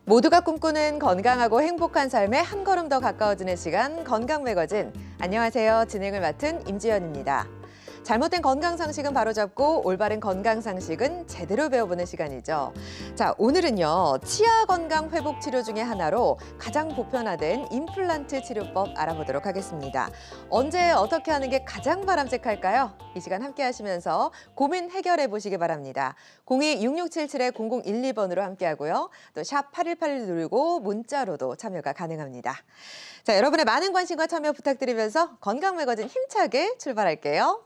모두가 꿈꾸는 건강하고 행복한 삶에 한 걸음 더 가까워지는 시간 건강 매거진. 안녕하세요. 진행을 맡은 임지연입니다. 잘못된 건강 상식은 바로잡고 올바른 건강 상식은 제대로 배워보는 시간이죠. 자, 오늘은요. 치아 건강 회복 치료 중에 하나로 가장 보편화된 임플란트 치료법 알아보도록 하겠습니다. 언제 어떻게 하는 게 가장 바람직할까요? 이 시간 함께 하시면서 고민 해결해 보시기 바랍니다. 02-6677-0012번으로 함께 하고요. 또 샵 8181 누르고 문자로도 참여가 가능합니다. 자, 여러분의 많은 관심과 참여 부탁드리면서 건강 매거진 힘차게 출발할게요.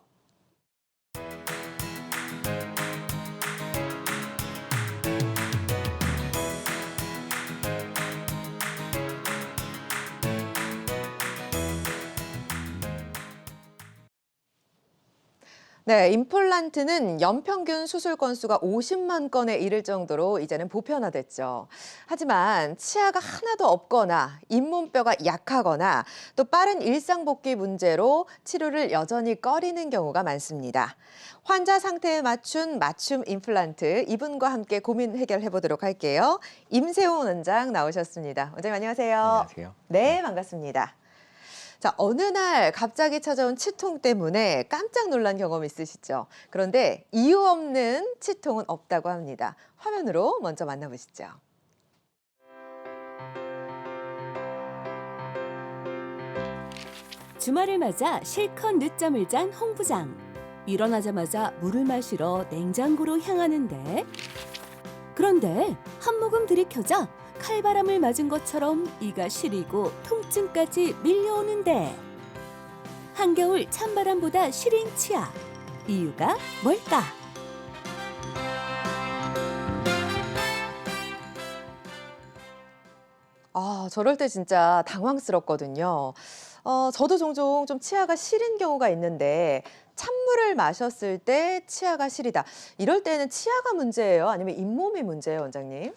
네, 임플란트는 연평균 수술 건수가 50만 건에 이를 정도로 이제는 보편화됐죠. 하지만 치아가 하나도 없거나 잇몸뼈가 약하거나 또 빠른 일상복귀 문제로 치료를 여전히 꺼리는 경우가 많습니다. 환자 상태에 맞춘 맞춤 임플란트 이분과 함께 고민 해결해 보도록 할게요. 임세웅 원장 나오셨습니다. 원장님 안녕하세요. 안녕하세요. 네, 반갑습니다. 자, 어느 날 갑자기 찾아온 치통 때문에 깜짝 놀란 경험 있으시죠? 그런데 이유 없는 치통은 없다고 합니다. 화면으로 먼저 만나보시죠. 주말을 맞아 실컷 늦잠을 잔 홍 부장. 일어나자마자 물을 마시러 냉장고로 향하는데 그런데 한 모금 들이켜자 칼바람을 맞은 것처럼 이가 시리고 통증까지 밀려오는데 한겨울 찬바람보다 시린 치아. 이유가 뭘까? 아, 저럴 때 진짜 당황스럽거든요. 저도 종종 좀 치아가 시린 경우가 있는데 찬물을 마셨을 때 치아가 시리다. 이럴 때는 치아가 문제예요? 아니면 잇몸이 문제예요, 원장님?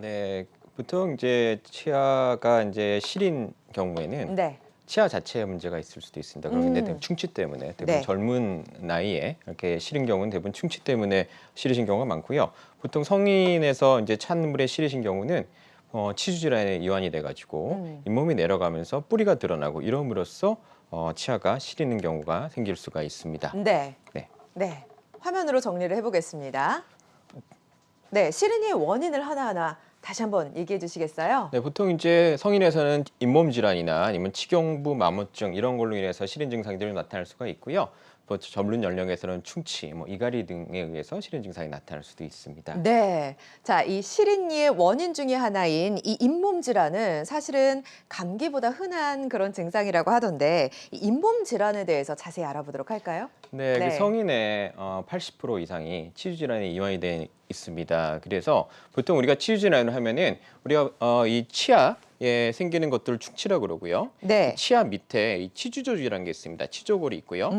네. 보통 이제 치아가 이제 시린 경우에는 네. 치아 자체에 문제가 있을 수도 있습니다. 그럼 근데 대부분 충치 때문에 대부분 네. 젊은 나이에 이렇게 시린 경우는 대부분 충치 때문에 시리신 경우가 많고요. 보통 성인에서 이제 찬물에 시리신 경우는 치주 질환에 이완이 돼가지고 잇몸이 내려가면서 뿌리가 드러나고 이럼으로써 치아가 시리는 경우가 생길 수가 있습니다. 네. 네. 네. 화면으로 정리를 해보겠습니다. 네, 시린이의 원인을 하나하나 다시 한번 얘기해 주시겠어요? 네, 보통 이제 성인에서는 잇몸 질환이나 아니면 치경부 마모증 이런 걸로 인해서 시린 증상들이 나타날 수가 있고요. 또 젊은 연령에서는 충치, 이갈이 등에 의해서 시린 증상이 나타날 수도 있습니다. 네. 자, 이 시린이의 원인 중에 하나인 이 잇몸 질환은 사실은 감기보다 흔한 그런 증상이라고 하던데 이 잇몸 질환에 대해서 자세히 알아보도록 할까요? 네, 네. 그 성인의 80% 이상이 치주 질환에 이완이 돼 있습니다. 그래서 보통 우리가 치주 질환을 하면은 우리가 이 치아에 생기는 것들을 충치라고 그러고요. 네. 치아 밑에 이 치주조직이라는 게 있습니다. 치조골이 있고요.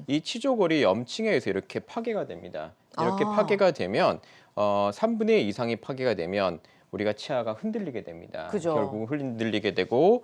이 치조골이 염증에 의해서 이렇게 파괴가 됩니다. 이렇게 아. 파괴가 되면 3분의 2 이상이 파괴가 되면 우리가 치아가 흔들리게 됩니다. 그죠. 결국 흔들리게 되고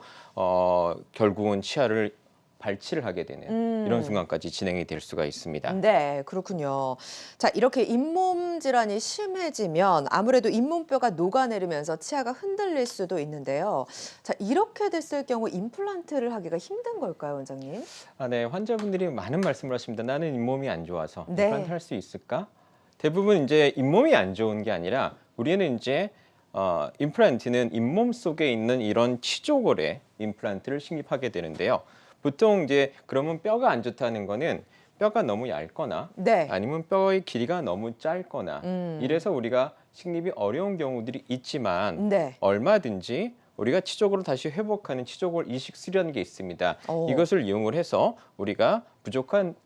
결국은 치아를 발치를 하게 되는 이런 순간까지 진행이 될 수가 있습니다. 네, 그렇군요. 자, 이렇게 잇몸 질환이 심해지면 아무래도 잇몸뼈가 녹아내리면서 치아가 흔들릴 수도 있는데요. 자, 이렇게 됐을 경우 임플란트를 하기가 힘든 걸까요, 원장님? 네, 환자분들이 많은 말씀을 하십니다. 나는 잇몸이 안 좋아서 네. 임플란트 할 수 있을까? 대부분 이제 잇몸이 안 좋은 게 아니라 우리는 이제 임플란트는 잇몸 속에 있는 이런 치조골에 임플란트를 식립하게 되는데요. 보통 이제 그러면 뼈가 안 좋다는 거는 뼈가 너무 얇거나 네. 아니면 뼈의 길이가 너무 짧거나 이래서 우리가 식립이 어려운 경우들이 있지만 네. 얼마든지 우리가 치조골을 다시 회복하는 치조골 이식 수리라는 게 있습니다. 오. 이것을 이용을 해서 우리가 부족한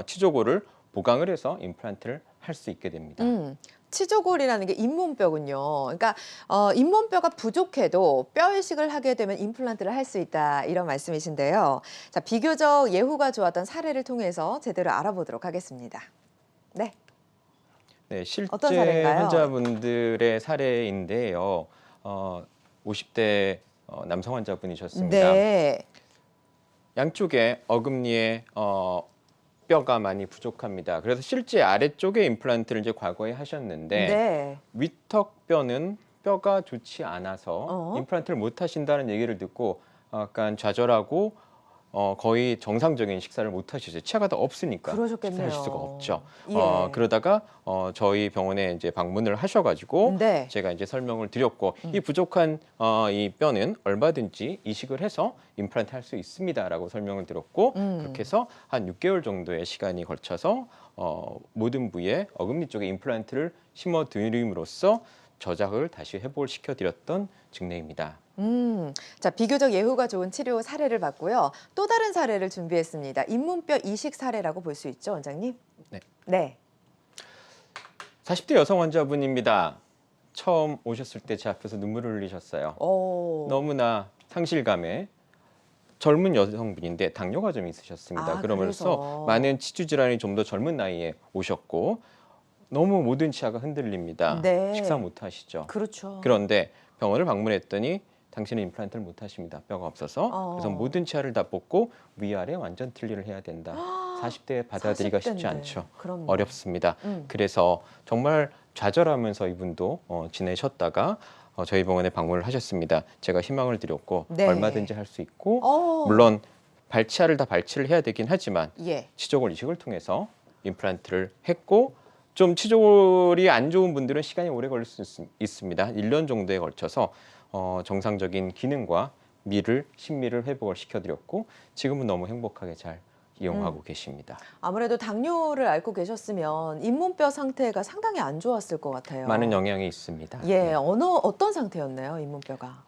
치조골을 보강을 해서 임플란트를 할 수 있게 됩니다. 치조골이라는 게 잇몸뼈군요. 그러니까 잇몸뼈가 부족해도 뼈 이식을 하게 되면 임플란트를 할 수 있다 이런 말씀이신데요. 자, 비교적 예후가 좋았던 사례를 통해서 제대로 알아보도록 하겠습니다. 네. 네, 실제 어떤 사례인가요? 환자분들의 사례인데요. 50대 남성 환자분이셨습니다. 네. 양쪽에 어금니에 뼈가 많이 부족합니다. 그래서 실제 아래쪽에 임플란트를 이제 과거에 하셨는데 네. 위턱뼈는 뼈가 좋지 않아서 임플란트를 못 하신다는 얘기를 듣고 약간 좌절하고 거의 정상적인 식사를 못 하시죠. 치아가 다 없으니까 그러셨겠네요. 식사하실 수가 없죠. 예. 그러다가 저희 병원에 이제 방문을 하셔가지고 네. 제가 이제 설명을 드렸고 이 부족한 이 뼈는 얼마든지 이식을 해서 임플란트 할 수 있습니다라고 설명을 드렸고 그렇게 해서 한 6개월 정도의 시간이 걸쳐서 모든 부위에 어금니 쪽에 임플란트를 심어 드림으로써 저작을 다시 회복을 시켜드렸던 증례입니다. 자, 비교적 예후가 좋은 치료 사례를 봤고요. 또 다른 사례를 준비했습니다. 잇몸뼈 이식 사례라고 볼 수 있죠, 원장님? 네. 네. 40대 여성 환자분입니다. 처음 오셨을 때 제 앞에서 눈물을 흘리셨어요. 너무나 상실감에 젊은 여성분인데 당뇨가 좀 있으셨습니다. 그러면서 그래서. 많은 치주 질환이 좀 더 젊은 나이에 오셨고 너무 모든 치아가 흔들립니다. 네. 식사 못 하시죠. 그렇죠. 그런데 병원을 방문했더니 당신은 임플란트를 못 하십니다. 뼈가 없어서. 그래서 모든 치아를 다 뽑고 위아래 완전 틀니를 해야 된다. 40대에 받아들이기가 40대인데. 쉽지 않죠. 그럼요. 어렵습니다. 그래서 정말 좌절하면서 이분도 지내셨다가 저희 병원에 방문을 하셨습니다. 제가 희망을 드렸고 네. 얼마든지 할 수 있고 물론 발치아를 다 발치를 해야 되긴 하지만 예. 치조골 이식을 통해서 임플란트를 했고 좀 치조골이 안 좋은 분들은 시간이 오래 걸릴 수 있습니다. 1년 정도에 걸쳐서 정상적인 기능과 신미를 회복을 시켜드렸고 지금은 너무 행복하게 잘 이용하고 계십니다. 아무래도 당뇨를 앓고 계셨으면 잇몸뼈 상태가 상당히 안 좋았을 것 같아요. 많은 영향이 있습니다. 예, 네. 어떤 상태였나요, 잇몸뼈가?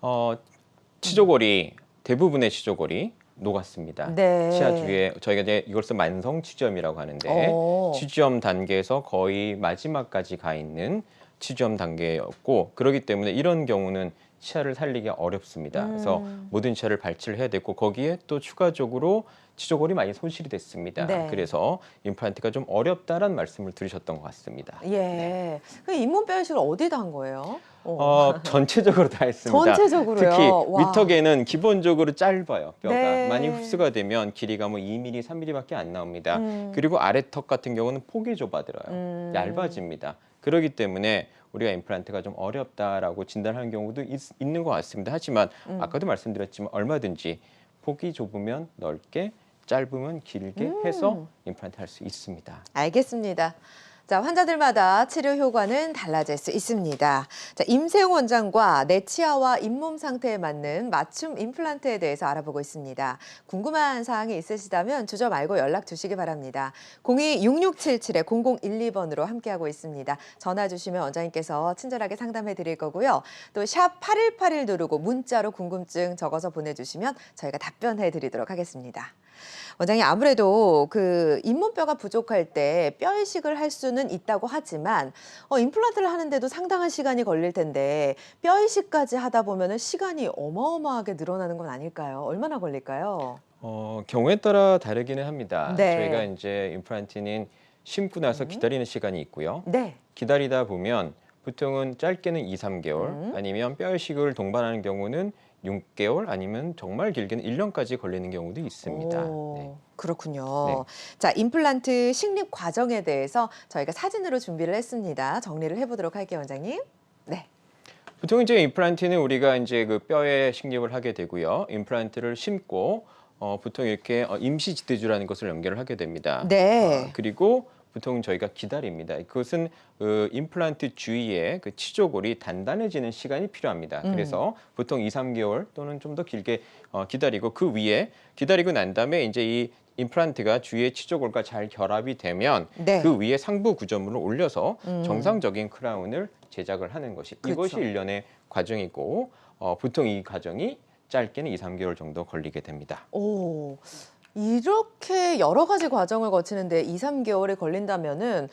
치조골이 대부분의 치조골이 녹았습니다. 네. 치아 주위에 저희가 이제 이것을 만성 치주염이라고 하는데 치주염 단계에서 거의 마지막까지 가 있는 치주염 단계였고 그렇기 때문에 이런 경우는 치아를 살리기 어렵습니다. 그래서 모든 치아를 발치를 해야 되고 거기에 또 추가적으로 치조골이 많이 손실이 됐습니다. 네. 그래서 임플란트가 좀 어렵다라는 말씀을 들으셨던 것 같습니다. 예. 그 잇몸뼈 이식을 어디다 한 거예요? 전체적으로 다 했습니다. 전체적으로요? 특히 와. 위턱에는 기본적으로 짧아요. 뼈가 네. 많이 흡수가 되면 길이가 뭐 2mm, 3mm밖에 안 나옵니다. 그리고 아래턱 같은 경우는 폭이 좁아들어요. 얇아집니다. 그렇기 때문에 우리가 임플란트가 좀 어렵다라고 진단하는 경우도 있는 것 같습니다. 하지만 아까도 말씀드렸지만 얼마든지 폭이 좁으면 넓게 짧으면 길게 해서 임플란트 할 수 있습니다. 알겠습니다. 자, 환자들마다 치료 효과는 달라질 수 있습니다. 자, 임세웅 원장과 내 치아와 잇몸 상태에 맞는 맞춤 임플란트에 대해서 알아보고 있습니다. 궁금한 사항이 있으시다면 주저 말고 연락 주시기 바랍니다. 02-6677-0012번으로 함께하고 있습니다. 전화 주시면 원장님께서 친절하게 상담해 드릴 거고요. 또 샵 8181 누르고 문자로 궁금증 적어서 보내주시면 저희가 답변해 드리도록 하겠습니다. 원장님, 아무래도 그 잇몸뼈가 부족할 때 뼈 이식을 할 수는 있다고 하지만 임플란트를 하는데도 상당한 시간이 걸릴 텐데 뼈 이식까지 하다 보면은 시간이 어마어마하게 늘어나는 건 아닐까요? 얼마나 걸릴까요? 경우에 따라 다르기는 합니다. 네. 저희가 이제 임플란트는 심고 나서 기다리는 시간이 있고요. 네. 기다리다 보면 보통은 짧게는 2, 3개월 아니면 뼈 이식을 동반하는 경우는 6개월 아니면 정말 길게는 1년까지 걸리는 경우도 있습니다. 네. 그렇군요. 네. 자, 임플란트 식립 과정에 대해서 저희가 사진으로 준비를 했습니다. 정리를 해보도록 할게요, 원장님. 네. 보통 이제 임플란트는 우리가 이제 그 뼈에 식립을 하게 되고요. 임플란트를 심고 보통 이렇게 임시 지대주라는 것을 연결을 하게 됩니다. 네. 그리고 보통 저희가 기다립니다. 그것은 임플란트 주위에 그 치조골이 단단해지는 시간이 필요합니다. 그래서 보통 2, 3개월 또는 좀 더 길게 기다리고 그 위에 기다리고 난 다음에 이제 이 임플란트가 주위의 치조골과 잘 결합이 되면 네. 그 위에 상부 구조물을 올려서 정상적인 크라운을 제작을 하는 것이 이것이 그렇죠. 1년의 과정이고 보통 이 과정이 짧게는 2, 3개월 정도 걸리게 됩니다. 오. 이렇게 여러 가지 과정을 거치는데 2, 3개월이 걸린다면은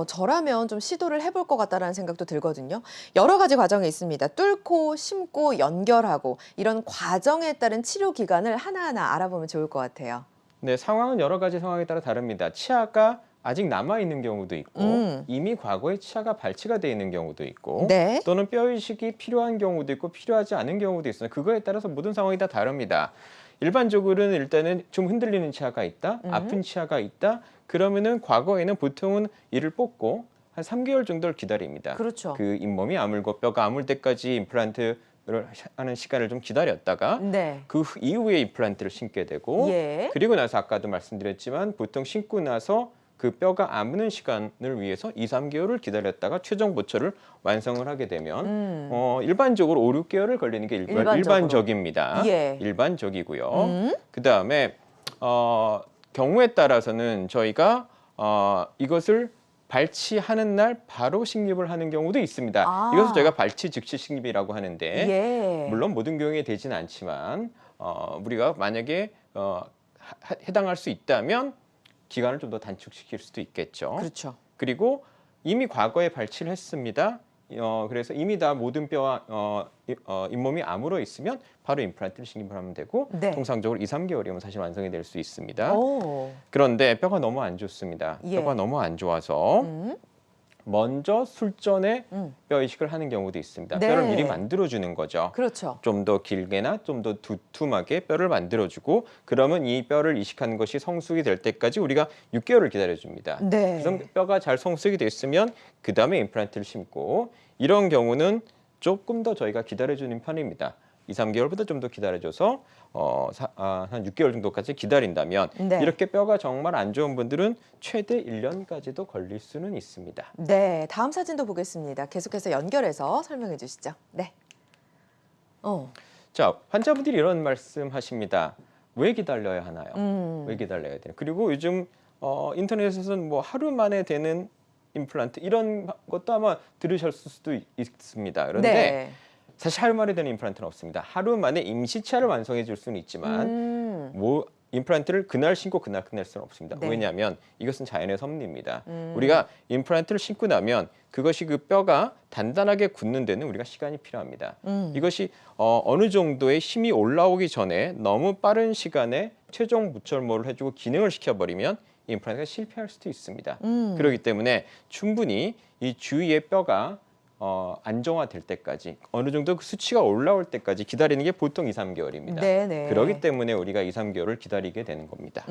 저라면 좀 시도를 해볼 것 같다라는 생각도 들거든요. 여러 가지 과정이 있습니다. 뚫고, 심고, 연결하고 이런 과정에 따른 치료 기간을 하나하나 알아보면 좋을 것 같아요. 네, 상황은 여러 가지 상황에 따라 다릅니다. 치아가 아직 남아 있는 경우도 있고 이미 과거에 치아가 발치가 돼 있는 경우도 있고 네. 또는 뼈 이식이 필요한 경우도 있고 필요하지 않은 경우도 있어요. 그거에 따라서 모든 상황이 다 다릅니다. 일반적으로는 일단은 좀 흔들리는 치아가 있다, 아픈 치아가 있다. 그러면은 과거에는 보통은 이를 뽑고 한 3개월 정도를 기다립니다. 그렇죠. 그 잇몸이 아물고 뼈가 아물 때까지 임플란트를 하는 시간을 좀 기다렸다가 네. 그 이후에 임플란트를 신게 되고 예. 그리고 나서 아까도 말씀드렸지만 보통 신고 나서 그 뼈가 아무는 시간을 위해서 2, 3개월을 기다렸다가 최종 보철을 완성을 하게 되면 일반적으로 5, 6개월을 걸리는 게 일반적으로. 일반적입니다. 예. 일반적이고요. 그다음에 경우에 따라서는 저희가 이것을 발치하는 날 바로 식립을 하는 경우도 있습니다. 아. 이것을 저희가 발치 즉시 식립이라고 하는데 예. 물론 모든 경우에 되지는 않지만 우리가 만약에 해당할 수 있다면 기간을 좀 더 단축시킬 수도 있겠죠. 그렇죠. 그리고 이미 과거에 발치를 했습니다. 그래서 이미 다 모든 뼈와 잇몸이 아물어 있으면 바로 임플란트를 식립을 하면 되고 네. 통상적으로 2, 3개월이면 사실 완성이 될 수 있습니다. 오. 그런데 뼈가 너무 안 좋습니다. 예. 뼈가 너무 안 좋아서 먼저 술전에 음. 뼈 이식을 하는 경우도 있습니다. 네. 뼈를 미리 만들어주는 거죠. 그렇죠. 좀 더 길게나 좀 더 두툼하게 뼈를 만들어주고 그러면 이 뼈를 이식하는 것이 성숙이 될 때까지 우리가 6개월을 기다려줍니다. 네. 그래서 뼈가 잘 성숙이 됐으면 그 다음에 임플란트를 심고 이런 경우는 조금 더 저희가 기다려주는 편입니다. 2, 3개월보다 좀 더 기다려줘서 한 6개월 정도까지 기다린다면 네. 이렇게 뼈가 정말 안 좋은 분들은 최대 1년까지도 걸릴 수는 있습니다. 네, 다음 사진도 보겠습니다. 계속해서 연결해서 설명해 주시죠. 네. 자, 환자분들이 이런 말씀하십니다. 왜 기다려야 하나요? 왜 음. 기다려야 되나? 그리고 요즘 인터넷에서는 뭐 하루 만에 되는 임플란트 이런 것도 아마 들으셨을 수도 있습니다. 그런데 네. 사실 하루 만에 되는 임플란트는 없습니다. 하루 만에 임시차를 완성해 줄 수는 있지만 뭐 임플란트를 그날 신고 그날 끝낼 수는 없습니다. 네. 왜냐하면 이것은 자연의 섭리입니다. 우리가 임플란트를 신고 나면 그것이 그 뼈가 단단하게 굳는 데는 우리가 시간이 필요합니다. 이것이 어느 정도의 힘이 올라오기 전에 너무 빠른 시간에 최종 무철모를 해주고 기능을 시켜버리면 임플란트가 실패할 수도 있습니다. 그렇기 때문에 충분히 이 주위의 뼈가 안정화될 때까지 어느 정도 그 수치가 올라올 때까지 기다리는 게 보통 2, 3개월입니다. 네네. 그렇기 때문에 우리가 2, 3개월을 기다리게 되는 겁니다.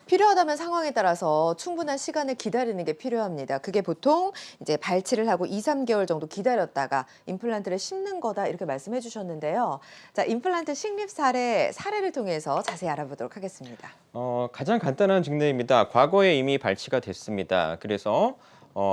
필요하다면 상황에 따라서 충분한 시간을 기다리는 게 필요합니다. 그게 보통 이제 발치를 하고 2, 3개월 정도 기다렸다가 임플란트를 심는 거다 이렇게 말씀해 주셨는데요. 자, 임플란트 식립 사례를 통해서 자세히 알아보도록 하겠습니다. 가장 간단한 증례입니다. 과거에 이미 발치가 됐습니다. 그래서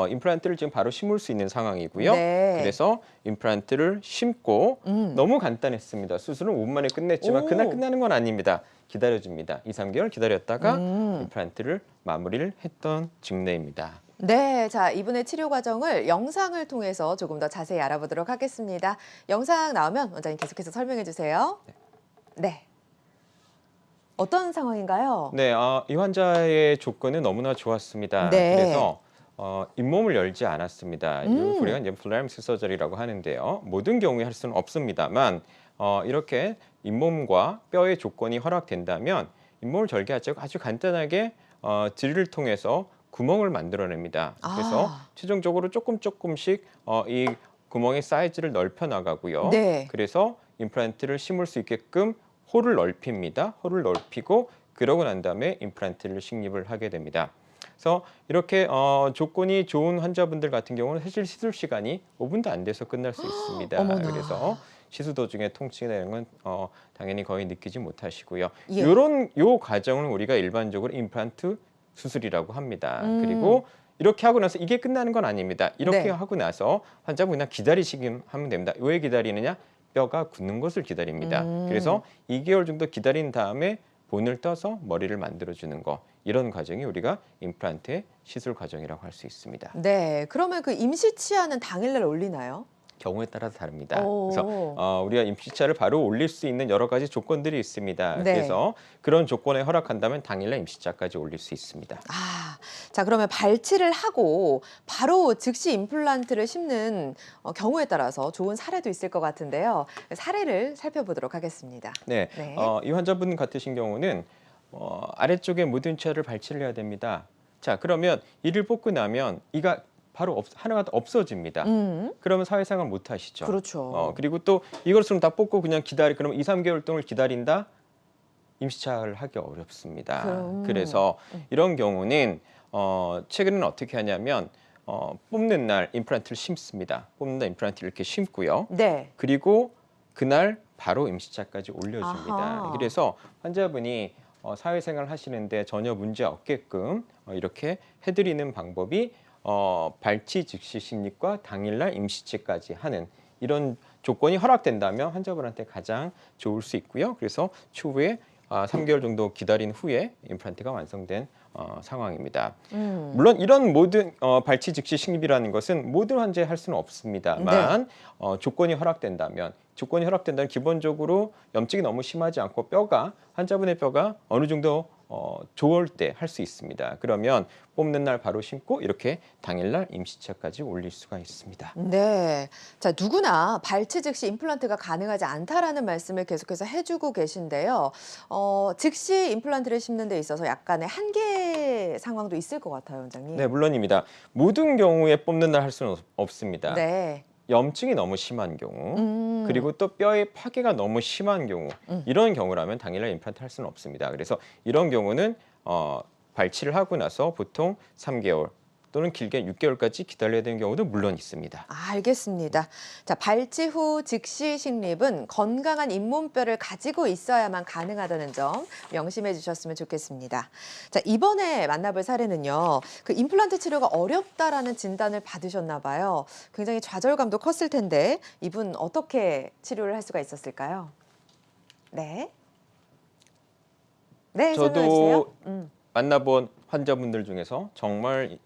임플란트를 지금 바로 심을 수 있는 상황이고요. 네. 그래서 임플란트를 심고 너무 간단했습니다. 수술은 5분 만에 끝냈지만 오. 그날 끝나는 건 아닙니다. 기다려줍니다. 2, 3개월 기다렸다가 임플란트를 마무리를 했던 증례입니다. 네, 자, 이분의 치료 과정을 영상을 통해서 조금 더 자세히 알아보도록 하겠습니다. 영상 나오면 원장님 계속해서 설명해 주세요. 네. 어떤 상황인가요? 네, 이 환자의 조건은 너무나 좋았습니다. 네. 그래서 잇몸을 열지 않았습니다. 우리가 이제 플라임스 서저리라고 하는데요. 모든 경우에 할 수는 없습니다만 이렇게 잇몸과 뼈의 조건이 허락된다면 잇몸을 절개하지 않고 아주 간단하게 드릴을 통해서 구멍을 만들어냅니다. 그래서 최종적으로 조금씩 이 구멍의 사이즈를 넓혀 나가고요. 네. 그래서 임플란트를 심을 수 있게끔 홀을 넓힙니다. 홀을 넓히고 그러고 난 다음에 임플란트를 식립을 하게 됩니다. 그래서 이렇게 조건이 좋은 환자분들 같은 경우는 사실 시술 시간이 5분도 안 돼서 끝날 수 있습니다. 어머나. 그래서 시술 도중에 통증이 되는 건 당연히 거의 느끼지 못하시고요. 예. 요 과정을 우리가 일반적으로 임플란트 수술이라고 합니다. 그리고 이렇게 하고 나서 이게 끝나는 건 아닙니다. 이렇게 네. 하고 나서 환자분 그냥 기다리시기만 하면 됩니다. 왜 기다리느냐? 뼈가 굳는 것을 기다립니다. 그래서 2개월 정도 기다린 다음에 본을 떠서 머리를 만들어주는 거 이런 과정이 우리가 임플란트의 시술 과정이라고 할 수 있습니다. 네, 그러면 그 임시치아는 당일날 올리나요? 경우에 따라서 다릅니다. 오. 그래서 우리가 임시치아를 바로 올릴 수 있는 여러 가지 조건들이 있습니다. 네. 그래서 그런 조건에 허락한다면 당일날 임시치아까지 올릴 수 있습니다. 자, 그러면 발치를 하고 바로 즉시 임플란트를 심는 경우에 따라서 좋은 사례도 있을 것 같은데요. 사례를 살펴보도록 하겠습니다. 네, 네. 이 환자분 같으신 경우는 아래쪽에 모든 치아를 발치를 해야 됩니다. 자, 그러면 이를 뽑고 나면 이가 바로 하나가 없어집니다. 그러면 사회생활 못 하시죠. 그렇죠. 그리고 또 이것을 다 뽑고 그냥 그러면 2, 3개월 동안 기다린다? 임시차를 하기 어렵습니다. 그래서 이런 경우는 최근에는 어떻게 하냐면 뽑는 날 임플란트를 심습니다. 뽑는 날 임플란트를 이렇게 심고요. 네. 그리고 그날 바로 임시차까지 올려줍니다. 아하. 그래서 환자분이 사회생활 하시는데 전혀 문제 없게끔 이렇게 해드리는 방법이 발치 즉시 식립과 당일날 임시치까지 하는 이런 조건이 허락된다면 환자분한테 가장 좋을 수 있고요. 그래서 추후에 3개월 정도 기다린 후에 임플란트가 완성된 상황입니다. 물론 이런 모든 발치 즉시 식립이라는 것은 모든 환자에 할 수는 없습니다만 조건이 허락된다면 기본적으로 염증이 너무 심하지 않고 환자분의 뼈가 어느 정도 좋을 때 할 수 있습니다. 그러면 뽑는 날 바로 심고 이렇게 당일날 임시차까지 올릴 수가 있습니다. 네. 자, 누구나 발치 즉시 임플란트가 가능하지 않다라는 말씀을 계속해서 해주고 계신데요. 즉시 임플란트를 심는 데 있어서 약간의 한계 상황도 있을 것 같아요, 원장님. 네, 물론입니다. 모든 경우에 뽑는 날 할 수는 없습니다. 네. 염증이 너무 심한 경우, 그리고 또 뼈의 파괴가 너무 심한 경우, 이런 경우라면 당일날 임플란트 할 수는 없습니다. 그래서 이런 경우는 발치를 하고 나서 보통 3개월 또는 길게 6개월까지 기다려야 되는 경우도 물론 있습니다. 알겠습니다. 자, 발치 후 즉시 식립은 건강한 잇몸뼈를 가지고 있어야만 가능하다는 점 명심해 주셨으면 좋겠습니다. 자, 이번에 만나볼 사례는요. 그 임플란트 치료가 어렵다라는 진단을 받으셨나 봐요. 굉장히 좌절감도 컸을 텐데 이분 어떻게 치료를 할 수가 있었을까요? 네. 네, 설명해 주세요. 저도 만나본 환자분들 중에서 정말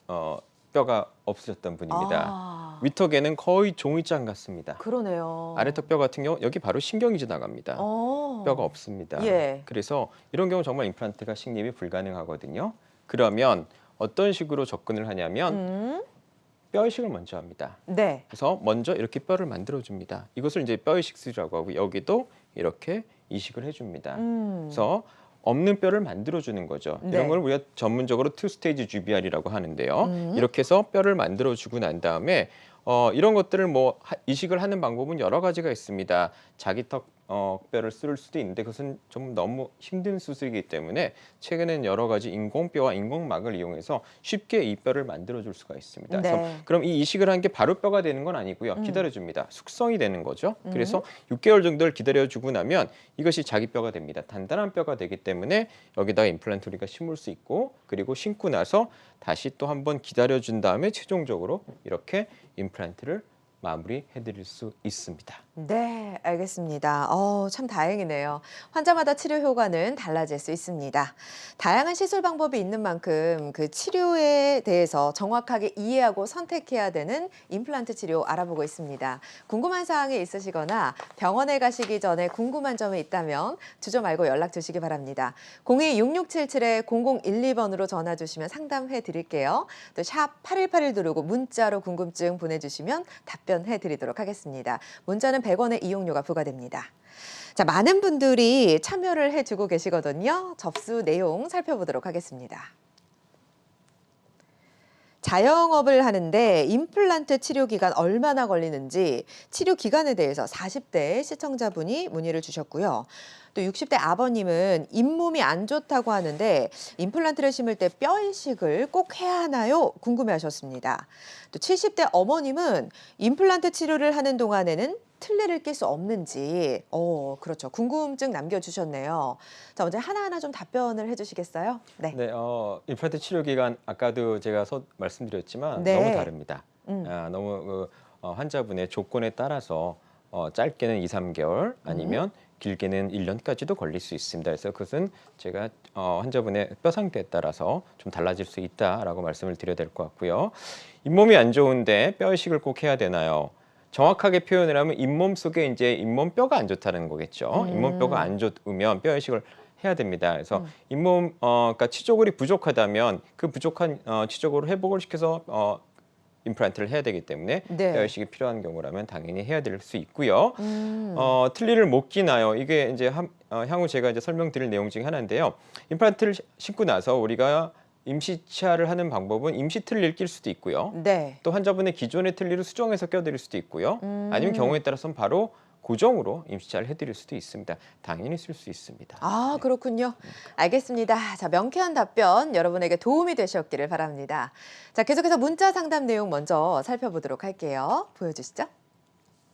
뼈가 없으셨던 분입니다. 아, 위턱에는 거의 종이장 같습니다. 그러네요. 아래턱 뼈 같은 경우 여기 바로 신경이 지나갑니다. 뼈가 없습니다. 예. 그래서 이런 경우 정말 임플란트가 식립이 불가능하거든요. 그러면 어떤 식으로 접근을 하냐면 뼈 이식을 먼저 합니다. 네. 그래서 먼저 이렇게 뼈를 만들어 줍니다. 이것을 이제 뼈 이식 수술이라고 하고 여기도 이렇게 이식을 해줍니다. 그래서 없는 뼈를 만들어 주는 거죠. 네. 이런 걸 우리가 전문적으로 투 스테이지 GBR이라고 하는데요. 이렇게 해서 뼈를 만들어 주고 난 다음에 이런 것들을 이식을 하는 방법은 여러 가지가 있습니다. 자기턱 뼈를 쓸 수도 있는데 그것은 좀 너무 힘든 수술이기 때문에 최근에는 여러 가지 인공뼈와 인공막을 이용해서 쉽게 이 뼈를 만들어 줄 수가 있습니다. 네. 그래서 그럼 이 이식을 한 게 바로 뼈가 되는 건 아니고요. 기다려 줍니다. 숙성이 되는 거죠. 그래서 6개월 정도를 기다려 주고 나면 이것이 자기 뼈가 됩니다. 단단한 뼈가 되기 때문에 여기다가 임플란트 우리가 심을 수 있고 그리고 심고 나서 다시 또 한번 기다려 준 다음에 최종적으로 이렇게 임플란트를 마무리해 드릴 수 있습니다. 네, 알겠습니다. 참 다행이네요. 환자마다 치료 효과는 달라질 수 있습니다. 다양한 시술 방법이 있는 만큼 그 치료에 대해서 정확하게 이해하고 선택해야 되는 임플란트 치료 알아보고 있습니다. 궁금한 사항이 있으시거나 병원에 가시기 전에 궁금한 점이 있다면 주저 말고 연락 주시기 바랍니다. 02-6677-0012번으로 전화 주시면 상담해 드릴게요. 또 샵 8181 누르고 문자로 궁금증 보내주시면 답변해 드리도록 하겠습니다. 문자는 100원의 이용료가 부과됩니다. 자, 많은 분들이 참여를 해주고 계시거든요. 접수 내용 살펴보도록 하겠습니다. 자영업을 하는데 임플란트 치료 기간 얼마나 걸리는지 치료 기간에 대해서 40대 시청자분이 문의를 주셨고요. 또 60대 아버님은 잇몸이 안 좋다고 하는데 임플란트를 심을 때 뼈 이식을 꼭 해야 하나요? 궁금해하셨습니다. 또 70대 어머님은 임플란트 치료를 하는 동안에는 틀니를 낄 수 없는지 그렇죠. 궁금증 남겨주셨네요. 자, 먼저 하나하나 좀 답변을 해주시겠어요? 네. 네, 임플란트 치료 기간 아까도 제가 말씀드렸지만 네. 너무 다릅니다. 너무 환자분의 조건에 따라서 짧게는 2-3개월 아니면 길게는 1년까지도 걸릴 수 있습니다. 그래서 그것은 제가 환자분의 뼈 상태에 따라서 좀 달라질 수 있다라고 말씀을 드려야 될 것 같고요. 잇몸이 안 좋은데 뼈 이식을 꼭 해야 되나요? 정확하게 표현을 하면 잇몸 속에 이제 잇몸뼈가 안 좋다는 거겠죠. 잇몸뼈가 안 좋으면 뼈 이식을 해야 됩니다. 그래서 잇몸 그러니까 치조골이 부족하다면 그 부족한 치조골을 회복을 시켜서 임플란트를 해야 되기 때문에 네. 뼈 이식이 필요한 경우라면 당연히 해야 될 수 있고요. 틀니를 못 끼나요? 이게 이제 향후 제가 이제 설명드릴 내용 중에 하나인데요. 임플란트를 심고 나서 우리가 임시치아를 하는 방법은 임시 틀니를 낄 수도 있고요. 네. 또 환자분의 기존의 틀니를 수정해서 껴드릴 수도 있고요. 아니면 경우에 따라서는 바로 고정으로 임시치아를 해드릴 수도 있습니다. 당연히 쓸 수 있습니다. 아, 그렇군요. 알겠습니다. 자, 명쾌한 답변 여러분에게 도움이 되셨기를 바랍니다. 자, 계속해서 문자 상담 내용 먼저 살펴보도록 할게요. 보여주시죠.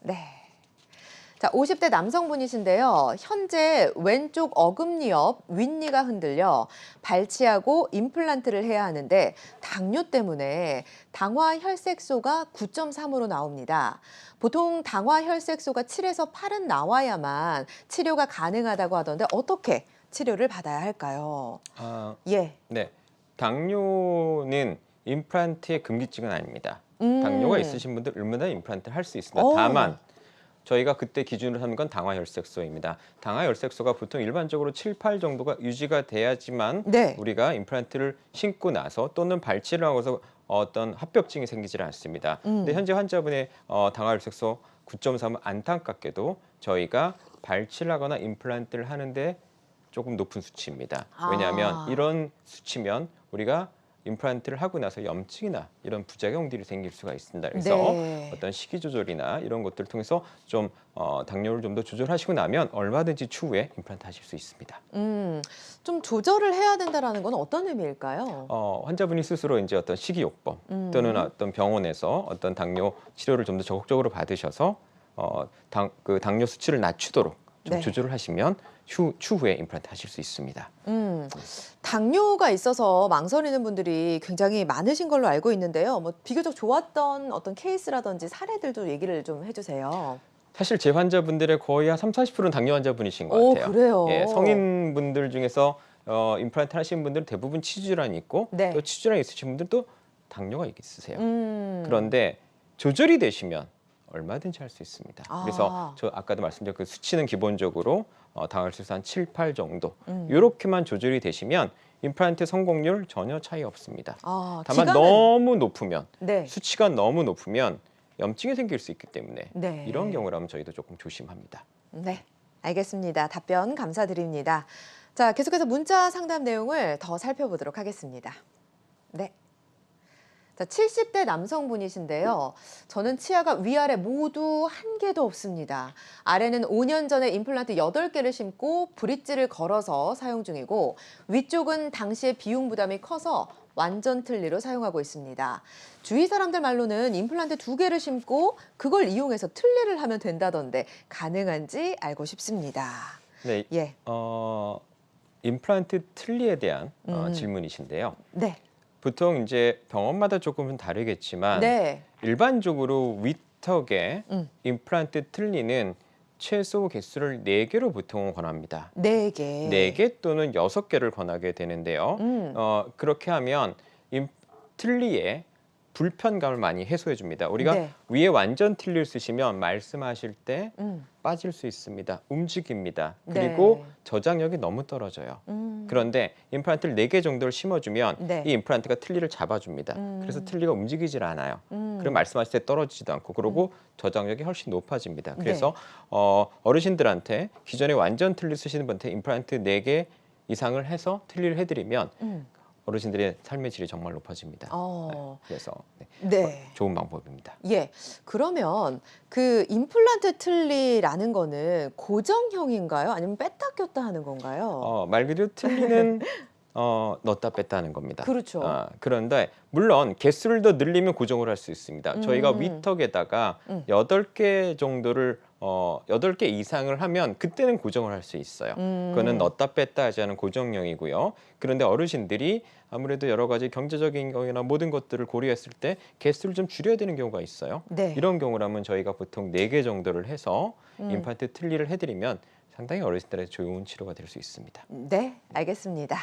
네. 자, 50대 남성분이신데요. 현재 왼쪽 어금니 옆 윗니가 흔들려 발치하고 임플란트를 해야 하는데 당뇨 때문에 당화혈색소가 9.3으로 나옵니다. 보통 당화혈색소가 7에서 8은 나와야만 치료가 가능하다고 하던데 어떻게 치료를 받아야 할까요? 예. 네. 당뇨는 임플란트의 금기증은 아닙니다. 당뇨가 있으신 분들 얼마나 임플란트를 할 수 있습니다. 다만 저희가 그때 기준으로 삼는 건 당화혈색소입니다. 당화혈색소가 보통 일반적으로 7, 8 정도가 유지가 돼야지만 네. 우리가 임플란트를 심고 나서 또는 발치를 하고서 어떤 합병증이 생기지 않습니다. 근데 현재 환자분의 당화혈색소 9.3은 안타깝게도 저희가 발치를 하거나 임플란트를 하는데 조금 높은 수치입니다. 왜냐하면 이런 수치면 우리가 임플란트를 하고 나서 염증이나 이런 부작용들이 생길 수가 있습니다. 그래서 네. 어떤 식이 조절이나 이런 것들을 통해서 좀 당뇨를 좀 더 조절하시고 나면 얼마든지 추후에 임플란트 하실 수 있습니다. 좀 조절을 해야 된다라는 건 어떤 의미일까요? 환자분이 스스로 이제 어떤 식이요법 또는 어떤 병원에서 어떤 당뇨 치료를 좀 더 적극적으로 받으셔서 그 당뇨 수치를 낮추도록 좀 네. 조절을 하시면 추후에 임플란트 하실 수 있습니다. 당뇨가 있어서 망설이는 분들이 굉장히 많으신 걸로 알고 있는데요. 뭐 비교적 좋았던 어떤 케이스라든지 사례들도 얘기를 좀 해주세요. 사실 제 환자분들의 거의 한 30~40%는 당뇨 환자분이신 것 오, 같아요. 그래요? 예, 성인분들 중에서 임플란트 하시는 분들은 대부분 치주질환이 있고 네. 또 치주질환이 있으신 분들도 당뇨가 있으세요. 음. 그런데 조절이 되시면 얼마든지 할 수 있습니다. 아. 그래서 저 아까도 말씀드린 그 수치는 기본적으로 당화혈색소 한 7, 8 정도 음. 이렇게만 조절이 되시면 임플란트 성공률 전혀 차이 없습니다. 다만 기간은- 너무 높으면 네. 수치가 너무 높으면 염증이 생길 수 있기 때문에 네. 이런 경우라면 저희도 조금 조심합니다. 네, 알겠습니다. 답변 감사드립니다. 자, 계속해서 문자 상담 내용을 더 살펴보도록 하겠습니다. 네. 자, 70대 남성분이신데요. 저는 치아가 위아래 모두 한 개도 없습니다. 아래는 5년 전에 임플란트 8개를 심고 브릿지를 걸어서 사용 중이고 위쪽은 당시에 비용 부담이 커서 완전 틀니로 사용하고 있습니다. 주위 사람들 말로는 임플란트 2개를 심고 그걸 이용해서 틀니를 하면 된다던데 가능한지 알고 싶습니다. 네, 예. 임플란트 틀니에 대한 질문이신데요. 네. 보통 이제 병원마다 조금은 다르겠지만 네. 일반적으로 윗턱에 음. 임플란트 틀니는 최소 개수를 4개로 보통 권합니다. 4개. 4개 또는 6개를 권하게 되는데요. 그렇게 하면 틀니에 불편감을 많이 해소해 줍니다. 우리가 네. 위에 완전 틀니를 쓰시면 말씀하실 때 음. 빠질 수 있습니다. 움직입니다. 그리고 네. 저장력이 너무 떨어져요. 그런데 임플란트를 4개 정도를 심어주면 네. 이 임플란트가 틀니를 잡아줍니다. 그래서 틀니가 움직이질 않아요. 그럼 말씀하실 때 떨어지지도 않고 그러고 저장력이 훨씬 높아집니다. 그래서 어르신들한테 기존에 완전 틀니 쓰시는 분한테 임플란트 4개 이상을 해서 틀니를 해드리면 어르신들의 삶의 질이 정말 높아집니다. 그래서 네. 좋은 방법입니다. 예. 그러면 그 임플란트 틀니라는 거는 고정형인가요? 아니면 뺐다 꼈다 하는 건가요? 말 그대로 틀니는 넣었다 뺐다 하는 겁니다. 그렇죠. 그런데 물론 개수를 더 늘리면 고정을 할 수 있습니다. 저희가 윗턱에다가 8개 정도를 8개 이상을 하면 그때는 고정을 할 수 있어요. 그거는 넣었다 뺐다 하지 않은 고정형이고요. 그런데 어르신들이 아무래도 여러 가지 경제적인 경우나 모든 것들을 고려했을 때 개수를 좀 줄여야 되는 경우가 있어요. 네. 이런 경우라면 저희가 보통 4개 정도를 해서 임플란트 틀니를 해드리면 상당히 어르신들의 좋은 치료가 될 수 있습니다. 네, 알겠습니다.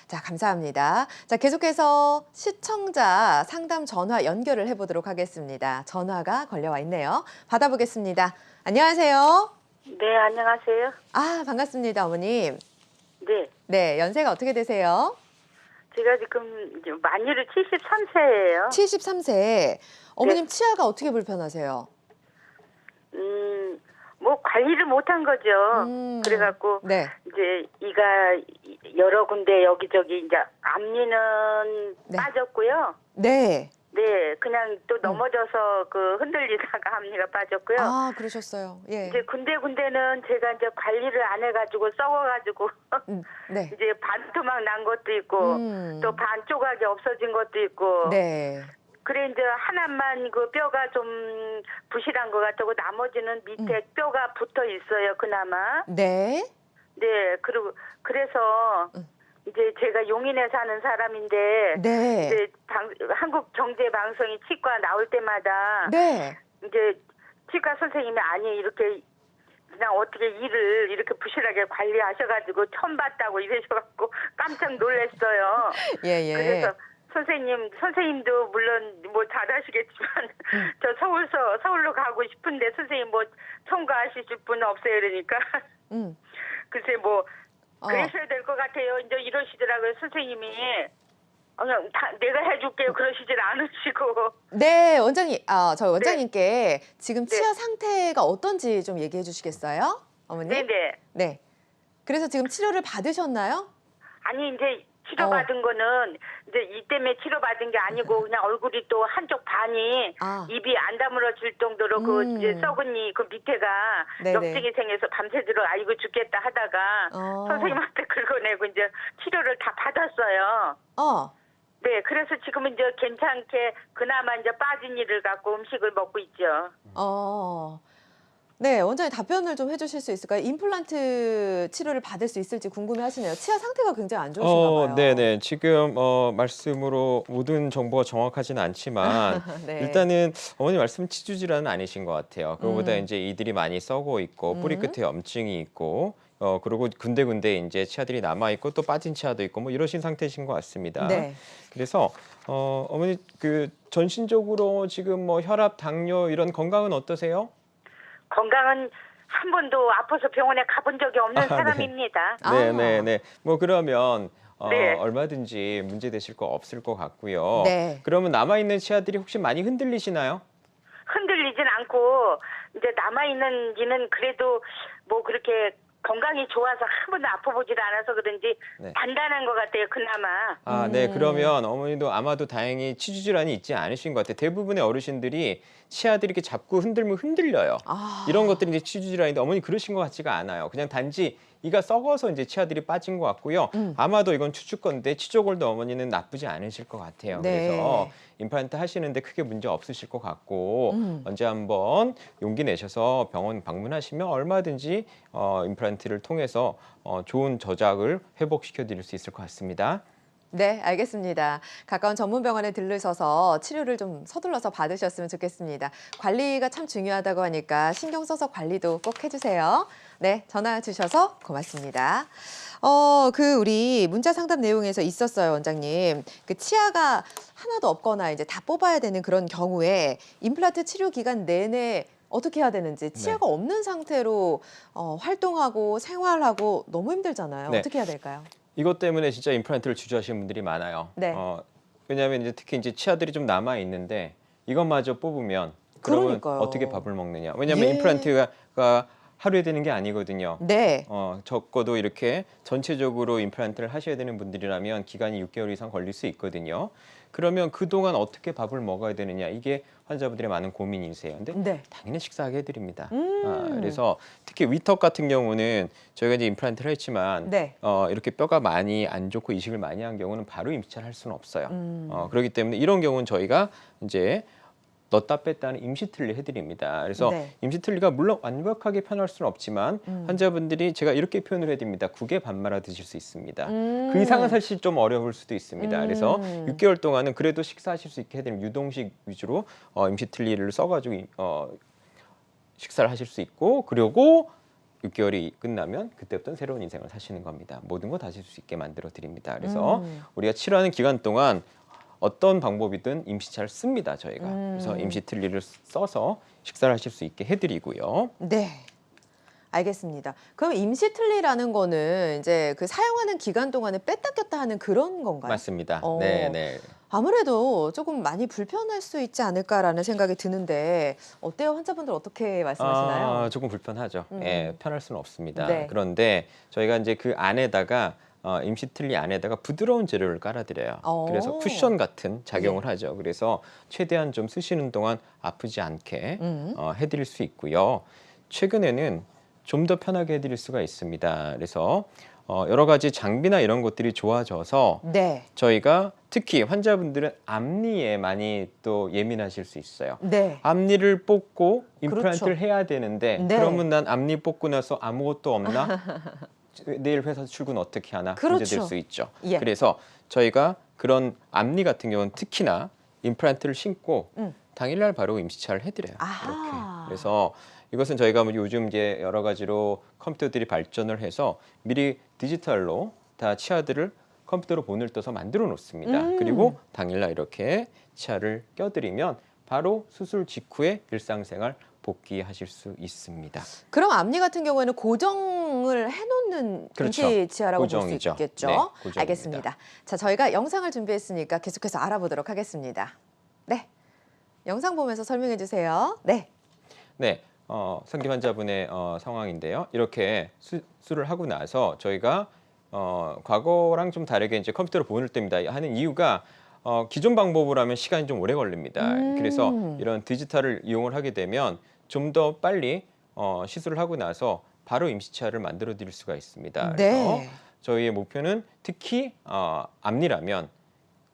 자, 감사합니다. 자, 계속해서 시청자 상담 전화 연결을 해보도록 하겠습니다. 전화가 걸려와 있네요. 받아보겠습니다. 안녕하세요. 네, 안녕하세요. 아, 반갑습니다, 어머님. 네, 네, 연세가 어떻게 되세요? 제가 지금 만일을 73세예요. 73세. 어머님 치아가 어떻게 불편하세요? 뭐 관리를 못한 거죠. 그래갖고 네. 이제 이가 여러 군데 여기저기 이제 앞니는 네. 빠졌고요. 네. 네, 그냥 또 넘어져서 그 흔들리다가 앞니가 빠졌고요. 아, 그러셨어요. 예. 이제 군데군데는 제가 이제 관리를 안 해가지고 썩어가지고 네. 이제 반토막 난 것도 있고 또 반 조각이 없어진 것도 있고. 네. 그래 이제 하나만 그 뼈가 좀 부실한 것 같고 나머지는 밑에 뼈가 붙어 있어요. 그나마. 네. 네, 그리고 그래서 이제 제가 용인에 사는 사람인데 네. 이제 한국 경제 방송이 치과 나올 때마다 네. 이제 치과 선생님이 아니 이렇게 그냥 어떻게 일을 이렇게 부실하게 관리하셔가지고 처음 봤다고 이러셔갖고 깜짝 놀랐어요. 예, 예. 그래서 선생님도 물론 뭐 잘하시겠지만 저 서울로 가고 싶은데 선생님 뭐 청구하실 분 없어요 이러니까 글쎄 뭐 그러셔야 될 것 같아요. 이제 이러시더라고요 선생님이. 그냥 다 내가 해줄게요 그러시질 않으시고. 네, 원장님, 저희 원장님께 지금 치아 상태가 어떤지 좀 얘기해 주시겠어요? 어머니? 네네. 네. 그래서 지금 치료를 받으셨나요? 아니 이제 치료받은 거는 이제 이 때문에 치료받은 게 아니고 그냥 얼굴이 또 한쪽 반이 입이 안 다물어질 정도로 그 이제 썩은 이 그 밑에가 네네. 염증이 생겨서 밤새도록 아이고 죽겠다 하다가 선생님한테 긁어내고 이제 치료를 다 받았어요. 네, 그래서 지금은 이제 괜찮게 그나마 이제 빠진 이를 갖고 음식을 먹고 있죠. 네, 원장님 답변을 좀 해주실 수 있을까요? 임플란트 치료를 받을 수 있을지 궁금해하시네요. 치아 상태가 굉장히 안 좋으신가 봐요. 네네. 지금 말씀으로 모든 정보가 정확하지는 않지만 네. 일단은 어머니 말씀은 치주 질환은 아니신 것 같아요. 그거보다 이제 이들이 많이 썩어 있고 뿌리 끝에 염증이 있고 그리고 군데군데 이제 치아들이 남아 있고 또 빠진 치아도 있고 뭐 이러신 상태이신 것 같습니다. 네. 그래서 어머니 그 전신적으로 지금 뭐 혈압, 당뇨 이런 건강은 어떠세요? 건강은 한 번도 아파서 병원에 가본 적이 없는 네. 사람입니다. 네네네. 뭐 그러면 네. 얼마든지 문제 되실 거 없을 것 같고요. 네. 그러면 남아있는 치아들이 혹시 많이 흔들리시나요? 흔들리진 않고 이제 남아있는지는 그래도 뭐 그렇게 건강이 좋아서 한 번도 아파보지도 않아서 그런지 네. 단단한 것 같아요, 그나마. 네. 그러면 어머니도 아마도 다행히 치주 질환이 있지 않으신 것 같아요. 대부분의 어르신들이 치아들이 이렇게 잡고 흔들면 흔들려요. 이런 것들이 이제 치주 질환인데 어머니 그러신 것 같지가 않아요. 그냥 단지 이가 썩어서 이제 치아들이 빠진 것 같고요. 아마도 이건 추측건데 치조골도 어머니는 나쁘지 않으실 것 같아요. 네. 그래서 임플란트 하시는데 크게 문제 없으실 것 같고 언제 한번 용기 내셔서 병원 방문하시면 얼마든지 임플란트를 통해서 좋은 저작을 회복시켜 드릴 수 있을 것 같습니다. 네, 알겠습니다. 가까운 전문 병원에 들르셔서 치료를 좀 서둘러서 받으셨으면 좋겠습니다. 관리가 참 중요하다고 하니까 신경 써서 관리도 꼭 해주세요. 네, 전화 주셔서 고맙습니다. 우리 문자 상담 내용에서 있었어요, 원장님. 그 치아가 하나도 없거나 이제 다 뽑아야 되는 그런 경우에 임플란트 치료 기간 내내 어떻게 해야 되는지 치아가 없는 상태로 활동하고 생활하고 너무 힘들잖아요. 네. 어떻게 해야 될까요? 이것 때문에 진짜 임플란트를 주저하시는 분들이 많아요. 네. 왜냐하면 이제 특히 이제 치아들이 좀 남아 있는데 이것마저 뽑으면 그러면 그러니까요. 어떻게 밥을 먹느냐? 왜냐하면 예. 임플란트가 하루에 되는 게 아니거든요. 네. 적어도 이렇게 전체적으로 임플란트를 하셔야 되는 분들이라면 기간이 6개월 이상 걸릴 수 있거든요. 그러면 그동안 어떻게 밥을 먹어야 되느냐 이게 환자분들의 많은 고민이세요. 근데 네. 당연히 식사하게 해드립니다. 그래서 특히 위턱 같은 경우는 저희가 이제 임플란트를 했지만 네. 이렇게 뼈가 많이 안 좋고 이식을 많이 한 경우는 바로 임시차를 할 수는 없어요. 그렇기 때문에 이런 경우는 저희가 이제 넣었다 뺐다 하는 임시틀리 해드립니다. 그래서 네. 임시틀리가 물론 완벽하게 편할 수는 없지만 환자분들이 제가 이렇게 표현을 해드립니다. 국에 밥 말아 드실 수 있습니다. 그 이상은 사실 좀 어려울 수도 있습니다. 그래서 6개월 동안은 그래도 식사하실 수 있게 해드리면 유동식 위주로 임시틀리를 써가지고 식사를 하실 수 있고 그리고 6개월이 끝나면 그때부터는 새로운 인생을 사시는 겁니다. 모든 거 다실 수 있게 만들어 드립니다. 그래서 우리가 치료하는 기간 동안 어떤 방법이든 임시차를 씁니다, 저희가. 그래서 임시틀리를 써서 식사를 하실 수 있게 해드리고요. 네. 알겠습니다. 그럼 임시틀리라는 거는 이제 그 사용하는 기간 동안에 뺐다 꼈다 하는 그런 건가요? 맞습니다. 어. 네. 아무래도 조금 많이 불편할 수 있지 않을까라는 생각이 드는데 어때요? 환자분들 어떻게 말씀하시나요? 조금 불편하죠. 편할 수는 없습니다. 네. 그런데 저희가 이제 그 안에다가 임시 틀니 안에다가 부드러운 재료를 깔아드려요. 그래서 쿠션 같은 작용을 하죠. 그래서 최대한 좀 쓰시는 동안 아프지 않게 해드릴 수 있고요. 최근에는 좀 더 편하게 해드릴 수가 있습니다. 그래서 여러 가지 장비나 이런 것들이 좋아져서 네. 저희가 특히 환자분들은 앞니에 많이 또 예민하실 수 있어요. 네. 앞니를 뽑고 임플란트를 그렇죠. 해야 되는데 네. 그러면 난 앞니 뽑고 나서 아무것도 없나? 내일 회사 출근 어떻게 하나? 그렇죠. 문제될 수 있죠. 예. 그래서 저희가 그런 앞니 같은 경우는 특히나 임플란트를 신고 당일날 바로 임시차를 해드려요. 아하. 이렇게. 그래서 이것은 저희가 뭐 요즘 이제 여러 가지로 컴퓨터들이 발전을 해서 미리 디지털로 다 치아들을 컴퓨터로 본을 떠서 만들어 놓습니다. 그리고 당일날 이렇게 치아를 껴드리면 바로 수술 직후에 일상생활 복귀하실 수 있습니다. 그럼 앞니 같은 경우에는 고정을 해놓는 그렇죠. 임시 치아라고 볼 수 고정이죠. 있겠죠. 네, 고정입니다. 알겠습니다. 자, 저희가 영상을 준비했으니까 계속해서 알아보도록 하겠습니다. 네, 영상 보면서 설명해 주세요. 네. 네, 상기 환자분의 상황인데요. 이렇게 수술을 하고 나서 저희가 과거랑 좀 다르게 이제 컴퓨터로 본을 뗍니다 하는 이유가 기존 방법으로 하면 시간이 좀 오래 걸립니다. 그래서 이런 디지털을 이용을 하게 되면 좀 더 빨리 시술을 하고 나서 바로 임시치아를 만들어 드릴 수가 있습니다. 그래서 네. 저희의 목표는 특히 앞니라면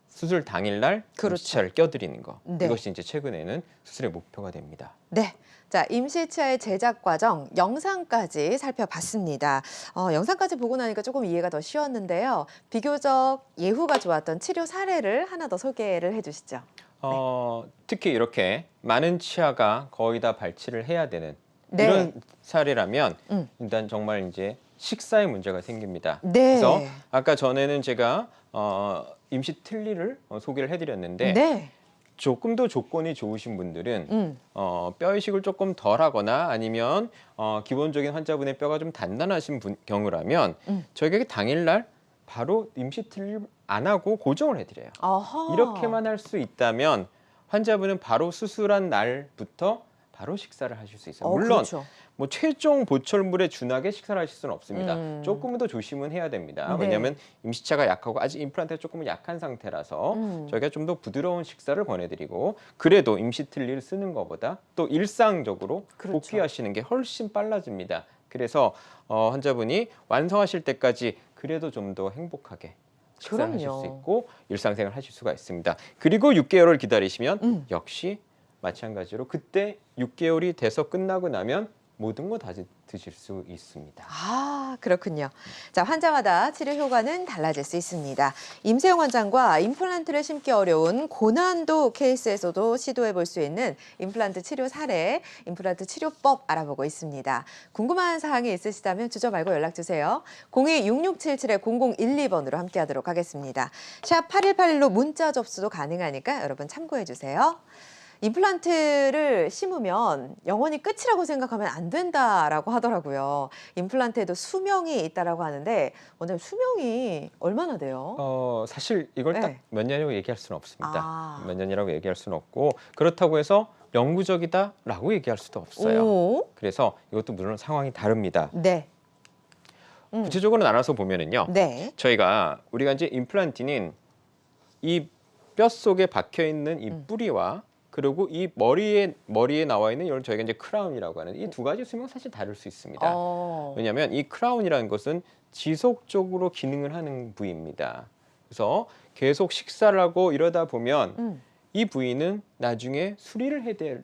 수술 당일날 그렇죠. 임시치아를 껴드리는 거. 네. 이것이 이제 최근에는 수술의 목표가 됩니다. 네. 자, 임시치아의 제작 과정 영상까지 살펴봤습니다. 영상까지 보고 나니까 조금 이해가 더 쉬웠는데요. 비교적 예후가 좋았던 치료 사례를 하나 더 소개를 해주시죠. 특히 이렇게 많은 치아가 거의 다 발치를 해야 되는 네. 이런 사례라면 일단 정말 이제 식사에 문제가 생깁니다. 네. 그래서 아까 전에는 제가 임시 틀니를 소개를 해드렸는데 네. 조금 더 조건이 좋으신 분들은 뼈 이식을 조금 덜 하거나 아니면 기본적인 환자분의 뼈가 좀 단단하신 경우라면 저희가 당일날 바로 임시 틀니를 안 하고 고정을 해드려요. 어허. 이렇게만 할 수 있다면 환자분은 바로 수술한 날부터 바로 식사를 하실 수 있어요. 물론 그렇죠. 뭐 최종 보철물에 준하게 식사를 하실 수는 없습니다. 조금 더 조심은 해야 됩니다. 네. 왜냐하면 임시차가 약하고 아직 임플란트가 조금 약한 상태라서 저희가 좀 더 부드러운 식사를 권해드리고 그래도 임시 틀니를 쓰는 것보다 또 일상적으로 그렇죠. 복귀하시는 게 훨씬 빨라집니다. 그래서 환자분이 완성하실 때까지 그래도 좀 더 행복하게 식사를 하실 그럼요. 수 있고 일상생활 하실 수가 있습니다. 그리고 6개월을 기다리시면 역시 마찬가지로 그때 6개월이 돼서 끝나고 나면 모든 거 다 드실 수 있습니다. 아, 그렇군요. 자, 환자마다 치료 효과는 달라질 수 있습니다. 임세용 원장과 임플란트를 심기 어려운 고난도 케이스에서도 시도해 볼 수 있는 임플란트 치료 사례, 임플란트 치료법 알아보고 있습니다. 궁금한 사항이 있으시다면 주저 말고 연락 주세요. 02-6677-0012번으로 함께하도록 하겠습니다. 샵 8181로 문자 접수도 가능하니까 여러분 참고해 주세요. 임플란트를 심으면 영원히 끝이라고 생각하면 안 된다라고 하더라고요. 임플란트에도 수명이 있다라고 하는데 원장님 수명이 얼마나 돼요? 사실 이걸 네. 딱 몇 년이라고 얘기할 수는 없습니다. 아. 몇 년이라고 얘기할 수는 없고 그렇다고 해서 영구적이다라고 얘기할 수도 없어요. 오. 그래서 이것도 물론 상황이 다릅니다. 네. 구체적으로 나눠서 보면은요. 네. 우리가 이제 임플란트는 이 뼈 속에 박혀 있는 이 뿌리와 그리고 이 머리에 나와 있는 이걸 저희가 이제 크라운이라고 하는 이 두 가지 수명 사실 다를 수 있습니다. 왜냐하면 이 크라운이라는 것은 지속적으로 기능을 하는 부위입니다. 그래서 계속 식사를 하고 이러다 보면 이 부위는 나중에 수리를 해드릴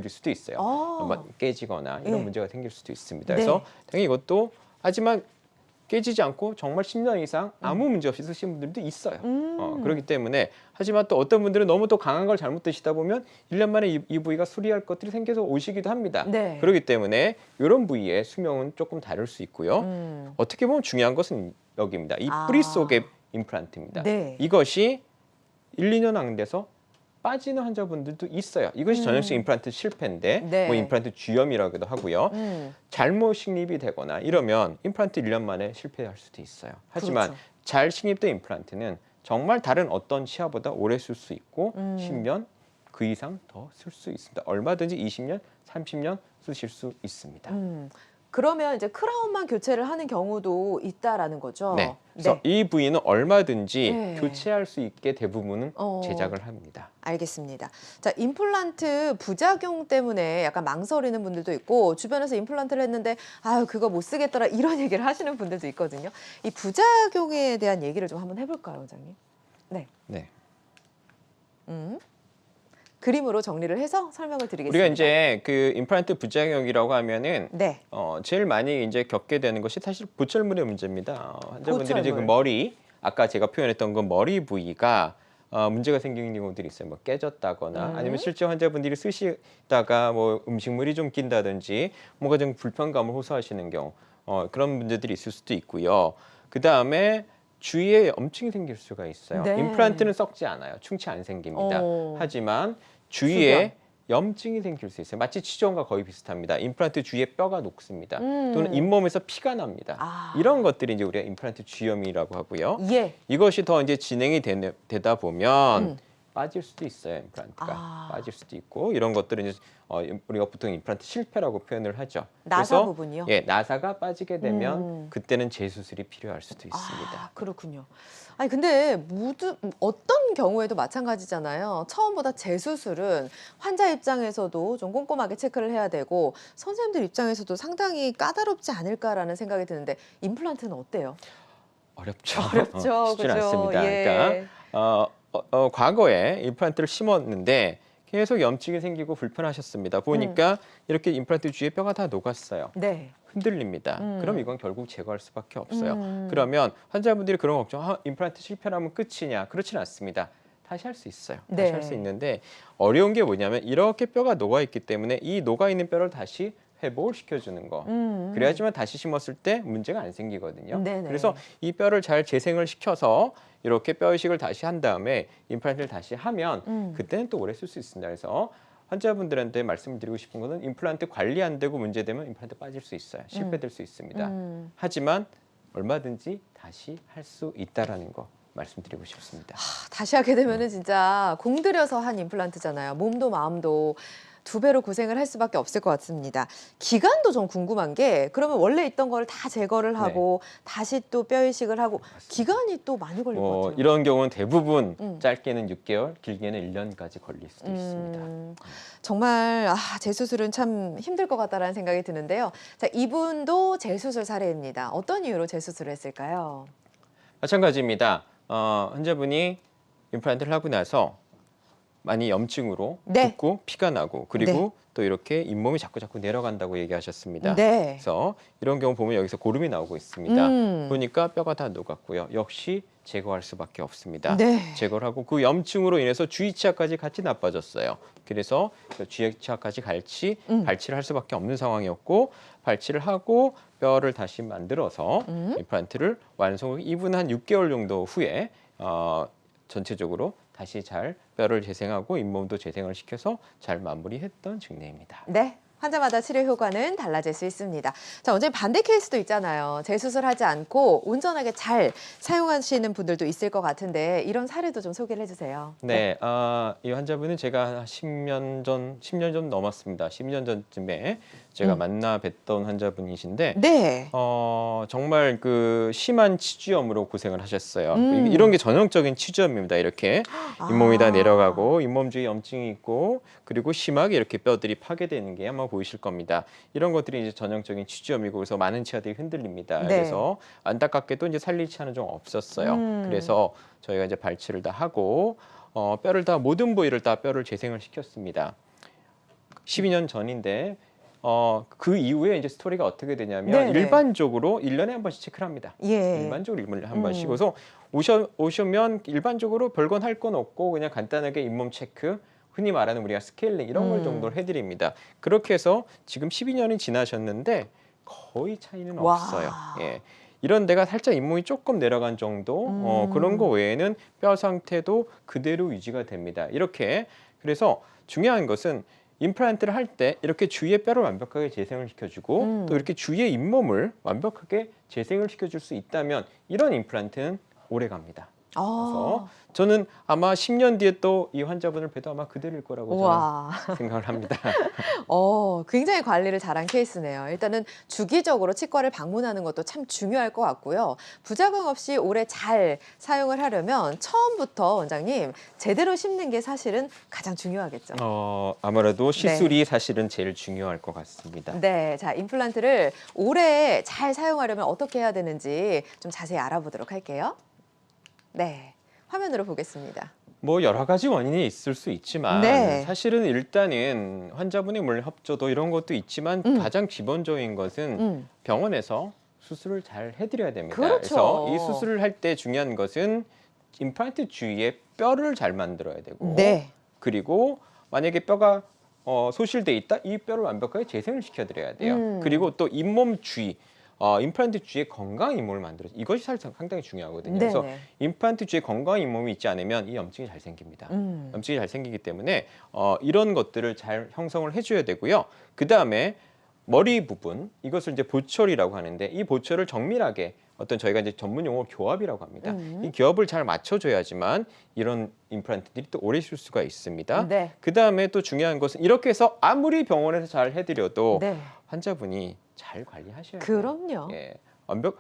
수도 있어요. 한번 깨지거나 이런 예. 문제가 생길 수도 있습니다. 네. 그래서 당연히 이것도 하지만 깨지지 않고 정말 10년 이상 아무 문제 없이 쓰시는 분들도 있어요. 그렇기 때문에 하지만 또 어떤 분들은 너무 또 강한 걸 잘못 드시다 보면 1년 만에 이 부위가 수리할 것들이 생겨서 오시기도 합니다. 네. 그렇기 때문에 이런 부위의 수명은 조금 다를 수 있고요. 어떻게 보면 중요한 것은 여기입니다. 이 뿌리 속의 임플란트입니다. 네. 이것이 1, 2년 안 돼서 빠지는 환자분들도 있어요. 이것이 전형성 임플란트 실패인데 네. 뭐 임플란트 주염이라고도 하고요. 잘못 식립이 되거나 이러면 임플란트 1년 만에 실패할 수도 있어요. 하지만 그렇죠. 잘 식립된 임플란트는 정말 다른 어떤 치아보다 오래 쓸 수 있고 10년 그 이상 더 쓸 수 있습니다. 얼마든지 20년, 30년 쓰실 수 있습니다. 그러면 이제 크라운만 교체를 하는 경우도 있다라는 거죠. 네. 그래서 이 부위는 얼마든지 네. 교체할 수 있게 대부분은 제작을 합니다. 알겠습니다. 자, 임플란트 부작용 때문에 약간 망설이는 분들도 있고 주변에서 임플란트를 했는데 아유 그거 못 쓰겠더라 이런 얘기를 하시는 분들도 있거든요. 이 부작용에 대한 얘기를 좀 한번 해볼까요, 원장님? 네. 네. 그림으로 정리를 해서 설명을 드리겠습니다. 우리가 이제 그 임플란트 부작용이라고 하면은 네. 제일 많이 이제 겪게 되는 것이 사실 보철물의 문제입니다. 환자분들이 이제 그 보철물. 머리, 아까 제가 표현했던 그 머리 부위가 문제가 생기는 경우들이 있어요. 뭐 깨졌다거나 아니면 실제 환자분들이 쓰시다가 뭐 음식물이 좀 낀다든지 뭔가 좀 불편감을 호소하시는 경우 그런 문제들이 있을 수도 있고요. 그 다음에 주위에 염증이 생길 수가 있어요. 네. 임플란트는 썩지 않아요. 충치 안 생깁니다. 하지만 주위에 염증이 생길 수 있어요. 마치 치주염과 거의 비슷합니다. 임플란트 주위에 뼈가 녹습니다. 또는 잇몸에서 피가 납니다. 이런 것들이 이제 우리가 임플란트 주염이라고 하고요. 예. 이것이 더 이제 진행이 되다 보면 빠질 수도 있어요. 임플란트가 빠질 수도 있고 이런 것들은 이제 우리가 보통 임플란트 실패라고 표현을 하죠. 나사 그래서 부분이요? 예, 나사가 빠지게 되면 그때는 재수술이 필요할 수도 있습니다. 그렇군요. 아니 근데 어떤 경우에도 마찬가지잖아요. 처음보다 재수술은 환자 입장에서도 좀 꼼꼼하게 체크를 해야 되고 선생님들 입장에서도 상당히 까다롭지 않을까라는 생각이 드는데 임플란트는 어때요? 어렵죠. 어렵죠. 쉽지 그죠? 않습니다. 예. 그러니까 과거에 임플란트를 심었는데 계속 염증이 생기고 불편하셨습니다. 보니까 이렇게 임플란트 주위에 뼈가 다 녹았어요. 네. 흔들립니다. 그럼 이건 결국 제거할 수밖에 없어요. 그러면 환자분들이 그런 걱정, 임플란트 실패하면 끝이냐? 그렇지는 않습니다. 다시 할 수 있어요. 다시 네. 할 수 있는데 어려운 게 뭐냐면 이렇게 뼈가 녹아 있기 때문에 이 녹아 있는 뼈를 다시 회복을 시켜주는 거. 그래야지만 다시 심었을 때 문제가 안 생기거든요. 네네. 그래서 이 뼈를 잘 재생을 시켜서 이렇게 뼈 이식을 다시 한 다음에 임플란트를 다시 하면 그때는 또 오래 쓸 수 있습니다. 그래서 환자분들한테 말씀을 드리고 싶은 것은 임플란트 관리 안 되고 문제되면 임플란트 빠질 수 있어요. 실패될 수 있습니다. 하지만 얼마든지 다시 할 수 있다라는 거 말씀드리고 싶습니다. 다시 하게 되면은 진짜 공들여서 한 임플란트잖아요. 몸도 마음도 두 배로 고생을 할 수밖에 없을 것 같습니다. 기간도 좀 궁금한 게 그러면 원래 있던 거를 다 제거를 하고 다시 또 뼈 이식을 하고 기간이 또 많이 걸릴 것 같아요. 이런 경우는 대부분 짧게는 6개월, 길게는 1년까지 걸릴 수도 있습니다. 정말 재수술은 참 힘들 것 같다라는 생각이 드는데요. 자, 이분도 재수술 사례입니다. 어떤 이유로 재수술을 했을까요? 마찬가지입니다. 환자분이 임플란트를 하고 나서 많이 염증으로 네. 붓고 피가 나고 그리고 또 이렇게 잇몸이 자꾸 내려간다고 얘기하셨습니다. 네. 그래서 이런 경우 보면 여기서 고름이 나오고 있습니다. 보니까 뼈가 다 녹았고요. 역시 제거할 수밖에 없습니다. 네. 제거를 하고 그 염증으로 인해서 주의치아까지 같이 나빠졌어요. 그래서 주의치아까지 발치를 할 수밖에 없는 상황이었고 발치를 하고 뼈를 다시 만들어서 임플란트를 완성을 2분 한 6개월 정도 후에 전체적으로 다시 잘 뼈를 재생하고 잇몸도 재생을 시켜서 잘 마무리했던 증례입니다. 네. 환자마다 치료 효과는 달라질 수 있습니다. 자, 원장님 반대 케이스도 있잖아요. 재수술하지 않고 온전하게 잘 사용하시는 분들도 있을 것 같은데 이런 사례도 좀 소개를 해주세요. 네, 이 환자분은 제가 10년 전 넘었습니다. 12년 전쯤에 제가 만나 뵀던 환자분이신데 네. 정말 그 심한 치주염으로 고생을 하셨어요. 이런 게 전형적인 치주염입니다. 이렇게 잇몸이 다 내려가고 잇몸 주위에 염증이 있고 그리고 심하게 이렇게 뼈들이 파괴되는 게 아마 보이실 겁니다. 이런 것들이 이제 전형적인 치주염이고 그래서 많은 치아들이 흔들립니다. 네. 그래서 안타깝게도 이제 살릴 치아는 좀 없었어요. 그래서 저희가 이제 발치를 다 하고 뼈를 다 모든 부위를 다 뼈를 재생을 시켰습니다. 12년 전인데 그 이후에 이제 스토리가 어떻게 되냐면 네네. 일반적으로 1년에 한 번씩 체크를 합니다. 예. 일반적으로 1년에 한 번씩. 그래서 오시면 일반적으로 별건 할 건 없고 그냥 간단하게 잇몸 체크, 흔히 말하는 우리가 스케일링 이런 걸 정도를 해드립니다. 그렇게 해서 지금 12년이 지나셨는데 거의 차이는 와. 없어요. 예. 이런 데가 살짝 잇몸이 조금 내려간 정도 그런 거 외에는 뼈 상태도 그대로 유지가 됩니다. 이렇게 그래서 중요한 것은 임플란트를 할 때 이렇게 주위의 뼈를 완벽하게 재생을 시켜주고 또 이렇게 주위의 잇몸을 완벽하게 재생을 시켜줄 수 있다면 이런 임플란트는 오래 갑니다. 그래서 저는 아마 10년 뒤에 또 이 환자분을 뵈도 아마 그대로일 거라고 우와. 저는 생각을 합니다. 굉장히 관리를 잘한 케이스네요. 일단은 주기적으로 치과를 방문하는 것도 참 중요할 것 같고요. 부작용 없이 오래 잘 사용을 하려면 처음부터 원장님 제대로 심는 게 사실은 가장 중요하겠죠. 아무래도 시술이 사실은 제일 중요할 것 같습니다. 네, 자 임플란트를 오래 잘 사용하려면 어떻게 해야 되는지 좀 자세히 알아보도록 할게요. 네, 화면으로 보겠습니다. 뭐 여러 가지 원인이 있을 수 있지만 네. 사실은 일단은 환자분의 물 협조도 이런 것도 있지만 가장 기본적인 것은 병원에서 수술을 잘 해드려야 됩니다. 그렇죠. 그래서 이 수술을 할 때 중요한 것은 임플란트 주위에 뼈를 잘 만들어야 되고 네. 그리고 만약에 뼈가 소실돼 있다, 이 뼈를 완벽하게 재생을 시켜드려야 돼요. 그리고 또 잇몸 주위, 임플란트 주위에 건강 잇몸을 만들어 이것이 사실 상당히 중요하거든요. 네네. 그래서 임플란트 주위에 건강 잇몸이 있지 않으면 이 염증이 잘 생깁니다. 염증이 잘 생기기 때문에 이런 것들을 잘 형성을 해줘야 되고요. 그 다음에 머리 부분, 이것을 이제 보철이라고 하는데 이 보철을 정밀하게 저희가 이제 전문 용어 교합이라고 합니다. 이 교합을 잘 맞춰줘야지만 이런 임플란트들이 또 오래 쓸 수가 있습니다. 네. 그 다음에 또 중요한 것은 이렇게 해서 아무리 병원에서 잘 해드려도 네. 환자분이 잘 관리하셔야 돼요. 그럼요. 예,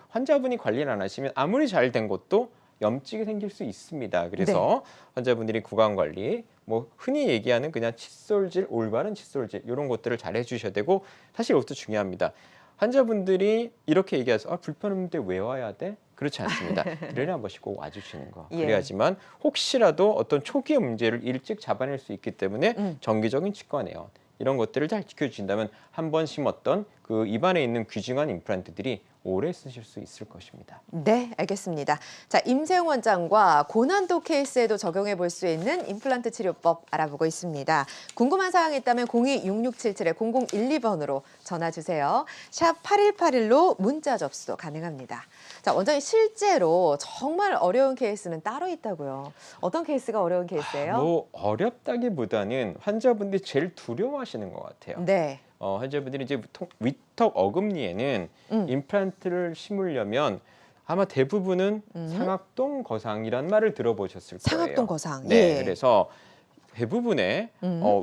환자분이 관리를 안 하시면 아무리 잘 된 것도 염증이 생길 수 있습니다. 그래서 환자분들이 구강 관리, 뭐 흔히 얘기하는 그냥 칫솔질, 올바른 칫솔질 이런 것들을 잘 해주셔야 되고 사실 이것도 중요합니다. 환자분들이 이렇게 얘기해서 불편한데 왜 와야 돼? 그렇지 않습니다. 1년에 한 번씩 꼭 와주시는 거. 예. 그래야지만 혹시라도 어떤 초기의 문제를 일찍 잡아낼 수 있기 때문에 정기적인 치과 내원 이런 것들을 잘 지켜주신다면 한 번 심었던 그 입안에 있는 귀중한 임플란트들이 오래 쓰실 수 있을 것입니다. 네, 알겠습니다. 자, 임세용 원장과 고난도 케이스에도 적용해 볼 수 있는 임플란트 치료법 알아보고 있습니다. 궁금한 사항이 있다면 02-6677-0012번으로 전화 주세요. 샵 8181로 문자 접수도 가능합니다. 자, 원장님 실제로 정말 어려운 케이스는 따로 있다고요. 어떤 케이스가 어려운 케이스예요? 뭐 어렵다기보다는 환자분들이 제일 두려워하시는 것 같아요. 네. 환자분들이 이제 위턱 어금니에는 임플란트를 심으려면 아마 대부분은 상악동 거상이란 말을 들어보셨을 거예요. 상악동 거상. 네, 예. 그래서 대부분의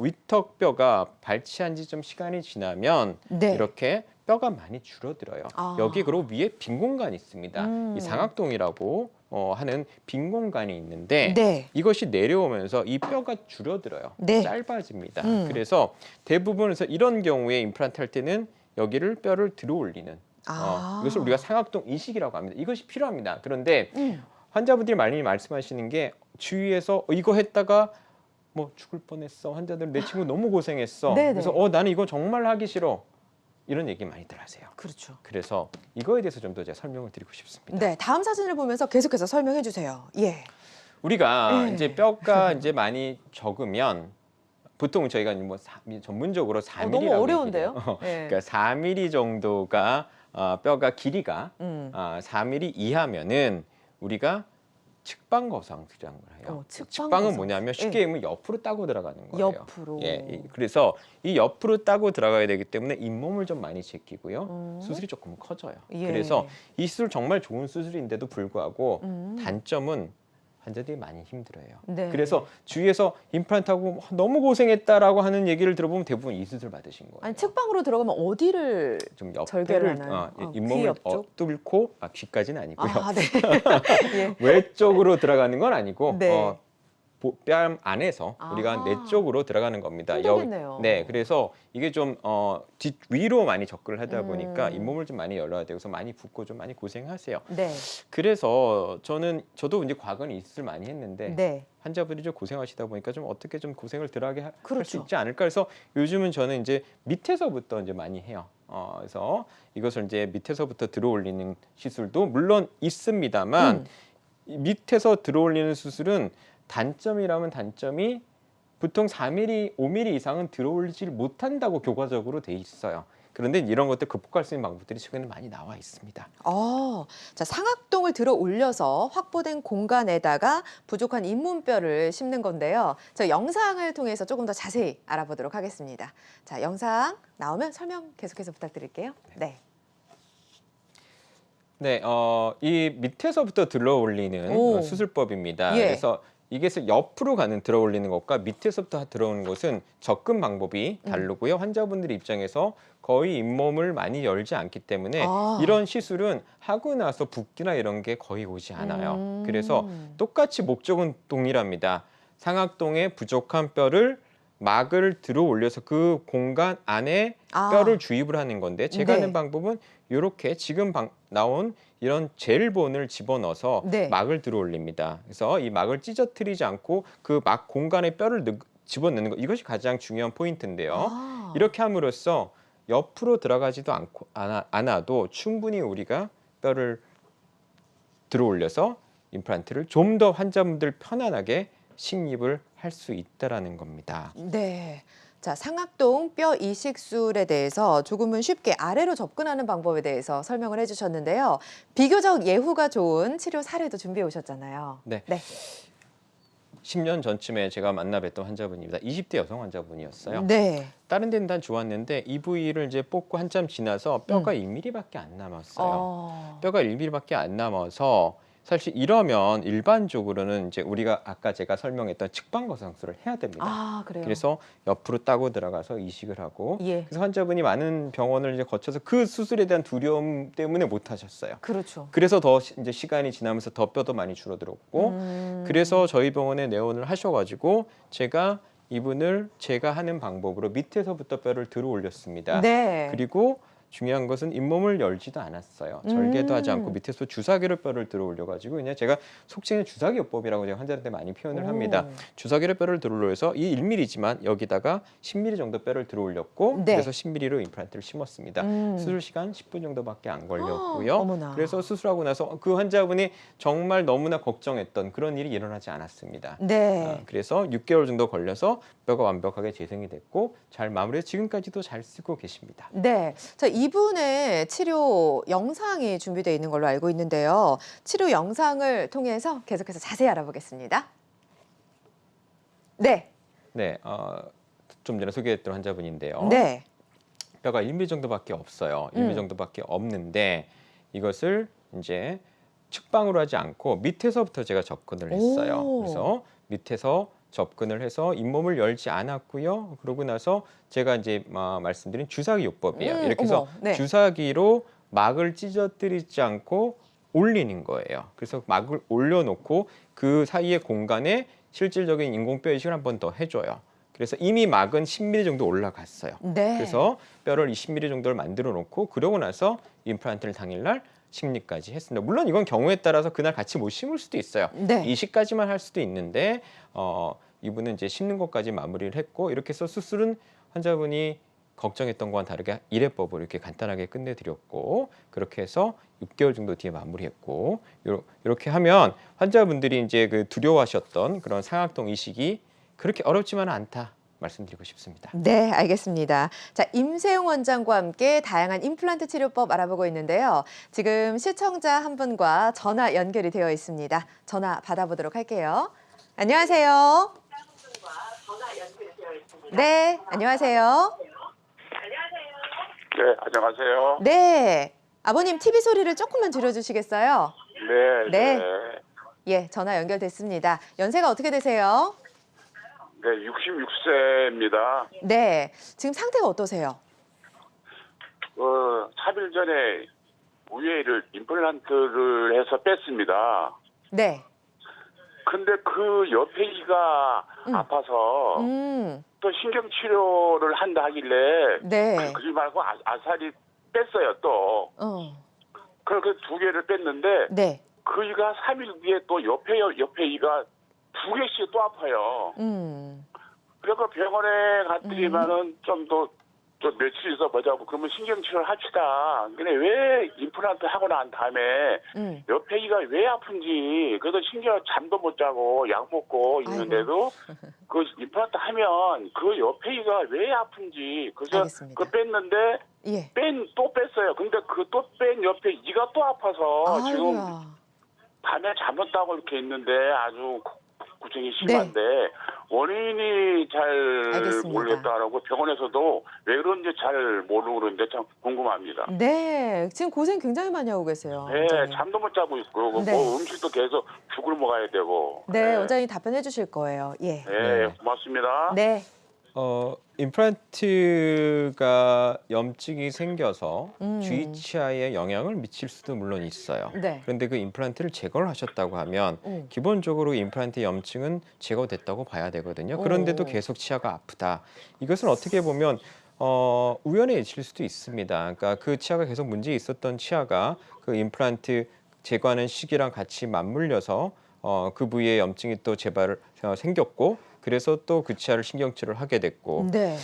위턱뼈가 발치한 지 좀 시간이 지나면 네. 이렇게 뼈가 많이 줄어들어요. 여기 그리고 위에 빈 공간이 있습니다. 이 상악동이라고 하는 빈 공간이 있는데 네. 이것이 내려오면서 이 뼈가 줄어들어요. 네. 짧아집니다. 그래서 대부분에서 이런 경우에 임플란트 할 때는 여기를 뼈를 들어 올리는 이것을 우리가 상악동 이식이라고 합니다. 이것이 필요합니다. 그런데 환자분들이 많이 말씀하시는 게 주위에서 이거 했다가 뭐 죽을 뻔했어. 환자들 내 친구 너무 고생했어. 네네. 그래서 나는 이거 정말 하기 싫어. 이런 얘기 많이들 하세요. 그렇죠. 그래서 이거에 대해서 좀 더 제가 설명을 드리고 싶습니다. 네, 다음 사진을 보면서 계속해서 설명해 주세요. 예. 우리가 네. 이제 뼈가 이제 많이 적으면 보통 저희가 뭐 전문적으로 4mm라고 너무 어려운데요? 네. 그러니까 4mm 정도가 뼈가 길이가 4mm 이하면은 우리가 측방 거상술이라는 걸 해요. 측방은 뭐냐면 쉽게 얘기하면 옆으로 따고 들어가는 거예요. 옆으로. 예, 그래서 이 옆으로 따고 들어가야 되기 때문에 잇몸을 좀 많이 제끼고요. 수술이 조금 커져요. 예. 그래서 이 수술 정말 좋은 수술인데도 불구하고 단점은 환자들이 많이 힘들어요. 네. 그래서 주위에서 임플란트하고 너무 고생했다라고 하는 얘기를 들어보면 대부분 이 수술 받으신 거예요. 아니 측방으로 들어가면 어디를 좀 절개를 옆에를 하나요? 귀 잇몸을 옆쪽? 뚫고 귀까지는 아니고요. 네. 예. 외쪽으로 들어가는 건 아니고 네. 뺨 안에서 우리가 내 쪽으로 들어가는 겁니다. 힘들겠네요. 네, 그래서 이게 좀 뒤 위로 많이 접근을 하다 보니까 잇몸을 좀 많이 열어야 되고서 많이 붓고 좀 많이 고생하세요. 네. 그래서 저도 이제 과거는 이 수술 많이 했는데 네. 환자분들이 좀 고생하시다 보니까 좀 어떻게 좀 고생을 덜하게 할 수 그렇죠. 있지 않을까 해서 요즘은 저는 이제 밑에서부터 이제 많이 해요. 그래서 이것을 이제 밑에서부터 들어올리는 시술도 물론 있습니다만 이 밑에서 들어올리는 수술은 단점이라면 단점이 보통 4mm, 5mm 이상은 들어올리지 못한다고 교과적으로 돼 있어요. 그런데 이런 것들 극복할 수 있는 방법들이 최근에 많이 나와 있습니다. 자, 상악동을 들어 올려서 확보된 공간에다가 부족한 잇몸뼈를 심는 건데요. 저 영상을 통해서 조금 더 자세히 알아보도록 하겠습니다. 자, 영상 나오면 설명 계속해서 부탁드릴게요. 네. 네, 이 밑에서부터 들어 올리는 오. 수술법입니다. 예. 그래서 이게 옆으로 가는 들어 올리는 것과 밑에서부터 들어오는 것은 접근 방법이 다르고요. 환자분들 입장에서 거의 잇몸을 많이 열지 않기 때문에 아. 이런 시술은 하고 나서 붓기나 이런 게 거의 오지 않아요. 그래서 똑같이 목적은 동일합니다. 상악동의 부족한 뼈를 막을 들어 올려서 그 공간 안에 뼈를 주입을 하는 건데 제가 네. 하는 방법은 이렇게 지금 나온 이런 젤본을 집어넣어서 네. 막을 들어 올립니다. 그래서 이 막을 찢어뜨리지 않고 그 막 공간에 뼈를 집어넣는 것, 이것이 가장 중요한 포인트인데요. 아. 이렇게 함으로써 옆으로 들어가지도 않아도 충분히 우리가 뼈를 들어 올려서 임플란트를 좀 더 환자분들 편안하게 식립을 할 수 있다라는 겁니다. 네. 자, 상악동 뼈 이식술에 대해서 조금은 쉽게 아래로 접근하는 방법에 대해서 설명을 해주셨는데요. 비교적 예후가 좋은 치료 사례도 준비해 오셨잖아요. 네. 네. 10년 전쯤에 제가 만나 뵀던 환자분입니다. 20대 여성 환자분이었어요. 네. 다른 데는 다 좋았는데 이 부위를 이제 뽑고 한참 지나서 뼈가 1mm밖에 안 남았어요. 뼈가 1mm밖에 안 남아서 사실 이러면 일반적으로는 이제 우리가 아까 제가 설명했던 측방거상술을 해야 됩니다. 아, 그래요? 그래서 옆으로 따고 들어가서 이식을 하고 예. 그래서 환자분이 많은 병원을 이제 거쳐서 그 수술에 대한 두려움 때문에 못 하셨어요. 그렇죠. 그래서 더 이제 시간이 지나면서 더 뼈도 많이 줄어들었고 그래서 저희 병원에 내원을 하셔가지고 제가 이분을 제가 하는 방법으로 밑에서부터 뼈를 들어 올렸습니다. 네. 그리고 중요한 것은 잇몸을 열지도 않았어요. 절개도 하지 않고 밑에서 주사기로 뼈를 들어 올려가지고 그냥 제가 속칭의 주사기요법이라고 제가 환자한테 많이 표현을 합니다. 주사기로 뼈를 들어 올려서 이 1mm지만 여기다가 10mm 정도 뼈를 들어 올렸고 네. 그래서 10mm로 임플란트를 심었습니다. 수술 시간 10분 정도밖에 안 걸렸고요. 어머나. 그래서 수술하고 나서 그 환자분이 정말 너무나 걱정했던 그런 일이 일어나지 않았습니다. 네. 그래서 6개월 정도 걸려서 뼈가 완벽하게 재생이 됐고 잘 마무리해서 지금까지도 잘 쓰고 계십니다. 네. 자, 이분의 치료 영상이 준비되어 있는 걸로 알고 있는데요. 치료 영상을 통해서 계속해서 자세히 알아보겠습니다. 네. 네, 좀 전에 소개했던 환자분인데요. 네. 뼈가 1mm 정도밖에 없어요. 1mm 정도밖에 없는데 이것을 이제 측방으로 하지 않고 밑에서부터 제가 접근을 했어요. 오. 그래서 밑에서 접근을 해서 잇몸을 열지 않았고요. 그러고 나서 제가 이제 말씀드린 주사기 요법이에요. 이렇게 해서 어머, 네. 주사기로 막을 찢어뜨리지 않고 올리는 거예요. 그래서 막을 올려놓고 그 사이의 공간에 실질적인 인공뼈 이식을 한 번 더 해줘요. 그래서 이미 막은 10mm 정도 올라갔어요. 네. 그래서 뼈를 20mm 정도를 만들어 놓고 그러고 나서 임플란트를 당일날 심리까지 했습니다. 물론 이건 경우에 따라서 그날 같이 못 심을 수도 있어요. 네. 이식까지만 할 수도 있는데 이분은 이제 심는 것까지 마무리를 했고 이렇게 해서 수술은 환자분이 걱정했던 거와는 다르게 일회법으로 이렇게 간단하게 끝내드렸고 그렇게 해서 6개월 정도 뒤에 마무리했고 이렇게 하면 환자분들이 이제 그 두려워하셨던 그런 상악동 이식이 그렇게 어렵지만은 않다. 말씀드리고 싶습니다. 네, 알겠습니다. 자, 임세용 원장과 함께 다양한 임플란트 치료법 알아보고 있는데요. 지금 시청자 한 분과 전화 연결이 되어 있습니다. 전화 받아보도록 할게요. 안녕하세요. 네, 안녕하세요. 네, 안녕하세요. 네, 아버님 TV 소리를 조금만 줄여주시겠어요? 네, 네. 네. 예, 전화 연결됐습니다. 연세가 어떻게 되세요? 네, 66세입니다. 네, 지금 상태가 어떠세요? 3일 전에 우회를 임플란트를 해서 뺐습니다. 네. 근데 그 옆에 이가 아파서 또 신경치료를 한다 하길래 네. 그러지 말고 아사리 뺐어요 또. 그렇게 2개를 뺐는데 네. 그 이가 3일 뒤에 또 옆에 이가 2개씩 또 아파요. 그래서 병원에 갔더니만은 좀 며칠 있어 보자고 그러면 신경치료를 합시다. 근데 왜 임플란트 하고 난 다음에 옆에 이가 왜 아픈지 그래서 잠도 못 자고 약 먹고 있는데도 그 임플란트 하면 그 옆에 이가 왜 아픈지 그래서 알겠습니다. 그 뺐는데 예. 또 뺐어요. 근데 그 또 뺀 옆에 이가 또 아파서 지금 아이고야. 밤에 잠 못 자고 이렇게 있는데 아주 고생이 심한데 원인이 잘 알겠습니다. 모르겠다라고 병원에서도 왜 그런지 잘 모르고 그러는데 참 궁금합니다. 네, 지금 고생 굉장히 많이 하고 계세요. 네, 원장님. 잠도 못 자고 있고 네. 뭐 음식도 계속 죽을 먹어야 되고. 네, 원장님 답변해 주실 거예요. 예. 네, 고맙습니다. 네. 임플란트가 염증이 생겨서 음. 주위치아에 영향을 미칠 수도 물론 있어요. 네. 그런데 그 임플란트를 제거를 하셨다고 하면 음. 기본적으로 임플란트 염증은 제거됐다고 봐야 되거든요. 그런데도 오. 계속 치아가 아프다. 이것은 어떻게 보면 우연의 일치일 수도 있습니다. 그러니까 그 치아가 계속 문제 있었던 치아가 그 임플란트 제거하는 시기랑 같이 맞물려서 그 부위에 염증이 또 생겼고 그래서 또 그 치아를 신경치료를 하게 됐고 네.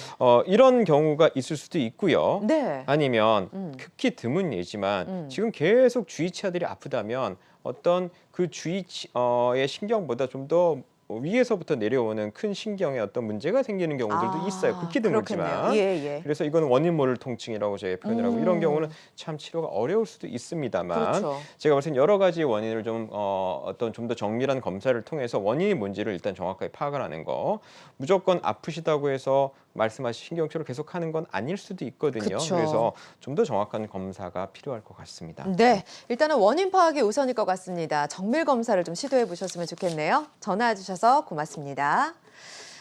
이런 경우가 있을 수도 있고요. 네. 아니면 음. 극히 드문 예지만 지금 계속 주위 치아들이 아프다면 어떤 그 주위의 신경보다 좀 더 위에서부터 내려오는 큰 신경에 어떤 문제가 생기는 경우들도 있어요. 극히 드물지만. 그렇겠네요. 예, 예. 그래서 이거는 원인 모를 통증이라고 저희가 표현을 하고 이런 경우는 음. 참 치료가 어려울 수도 있습니다만 그렇죠. 제가 볼 때는 여러 가지 원인을 좀 어떤 좀 더 정밀한 검사를 통해서 원인이 뭔지를 일단 정확하게 파악을 하는 거. 무조건 아프시다고 해서 말씀하신 신경치료를 계속하는 건 아닐 수도 있거든요. 그쵸. 그래서 좀 더 정확한 검사가 필요할 것 같습니다. 네, 일단은 원인 파악이 우선일 것 같습니다. 정밀 검사를 좀 시도해 보셨으면 좋겠네요. 전화 주셔서 고맙습니다.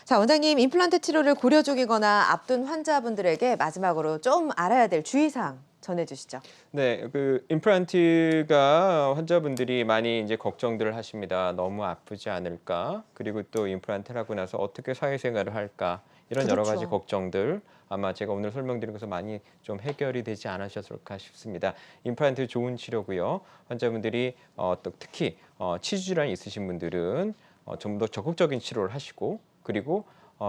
자, 원장님 임플란트 치료를 고려 중이거나 앞둔 환자분들에게 마지막으로 좀 알아야 될 주의사항 전해주시죠. 네, 그 임플란트가 환자분들이 많이 이제 걱정들을 하십니다. 너무 아프지 않을까? 그리고 또 임플란트를 하고 나서 어떻게 사회생활을 할까? 이런 여러 가지 그렇죠. 걱정들 아마 제가 오늘 설명드린 것서 많이 좀 해결이 되지 않으셨을까 싶습니다. 임플란트 좋은 치료고요. 환자분들이 또 특히 치주 질환이 있으신 분들은 좀 더 적극적인 치료를 하시고 그리고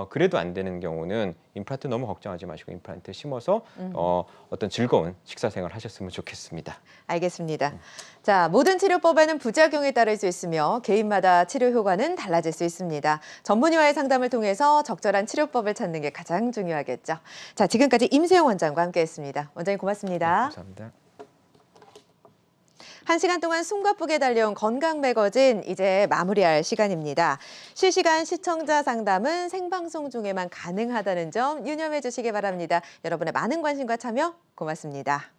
그래도 안 되는 경우는 임플란트 너무 걱정하지 마시고 임플란트 심어서 어떤 즐거운 식사 생활 하셨으면 좋겠습니다. 알겠습니다. 자, 모든 치료법에는 부작용이 따를 수 있으며 개인마다 치료 효과는 달라질 수 있습니다. 전문의와의 상담을 통해서 적절한 치료법을 찾는 게 가장 중요하겠죠. 자, 지금까지 임세영 원장과 함께했습니다. 원장님 고맙습니다. 감사합니다. 1시간 동안 숨가쁘게 달려온 건강 매거진 이제 마무리할 시간입니다. 실시간 시청자 상담은 생방송 중에만 가능하다는 점 유념해 주시기 바랍니다. 여러분의 많은 관심과 참여 고맙습니다.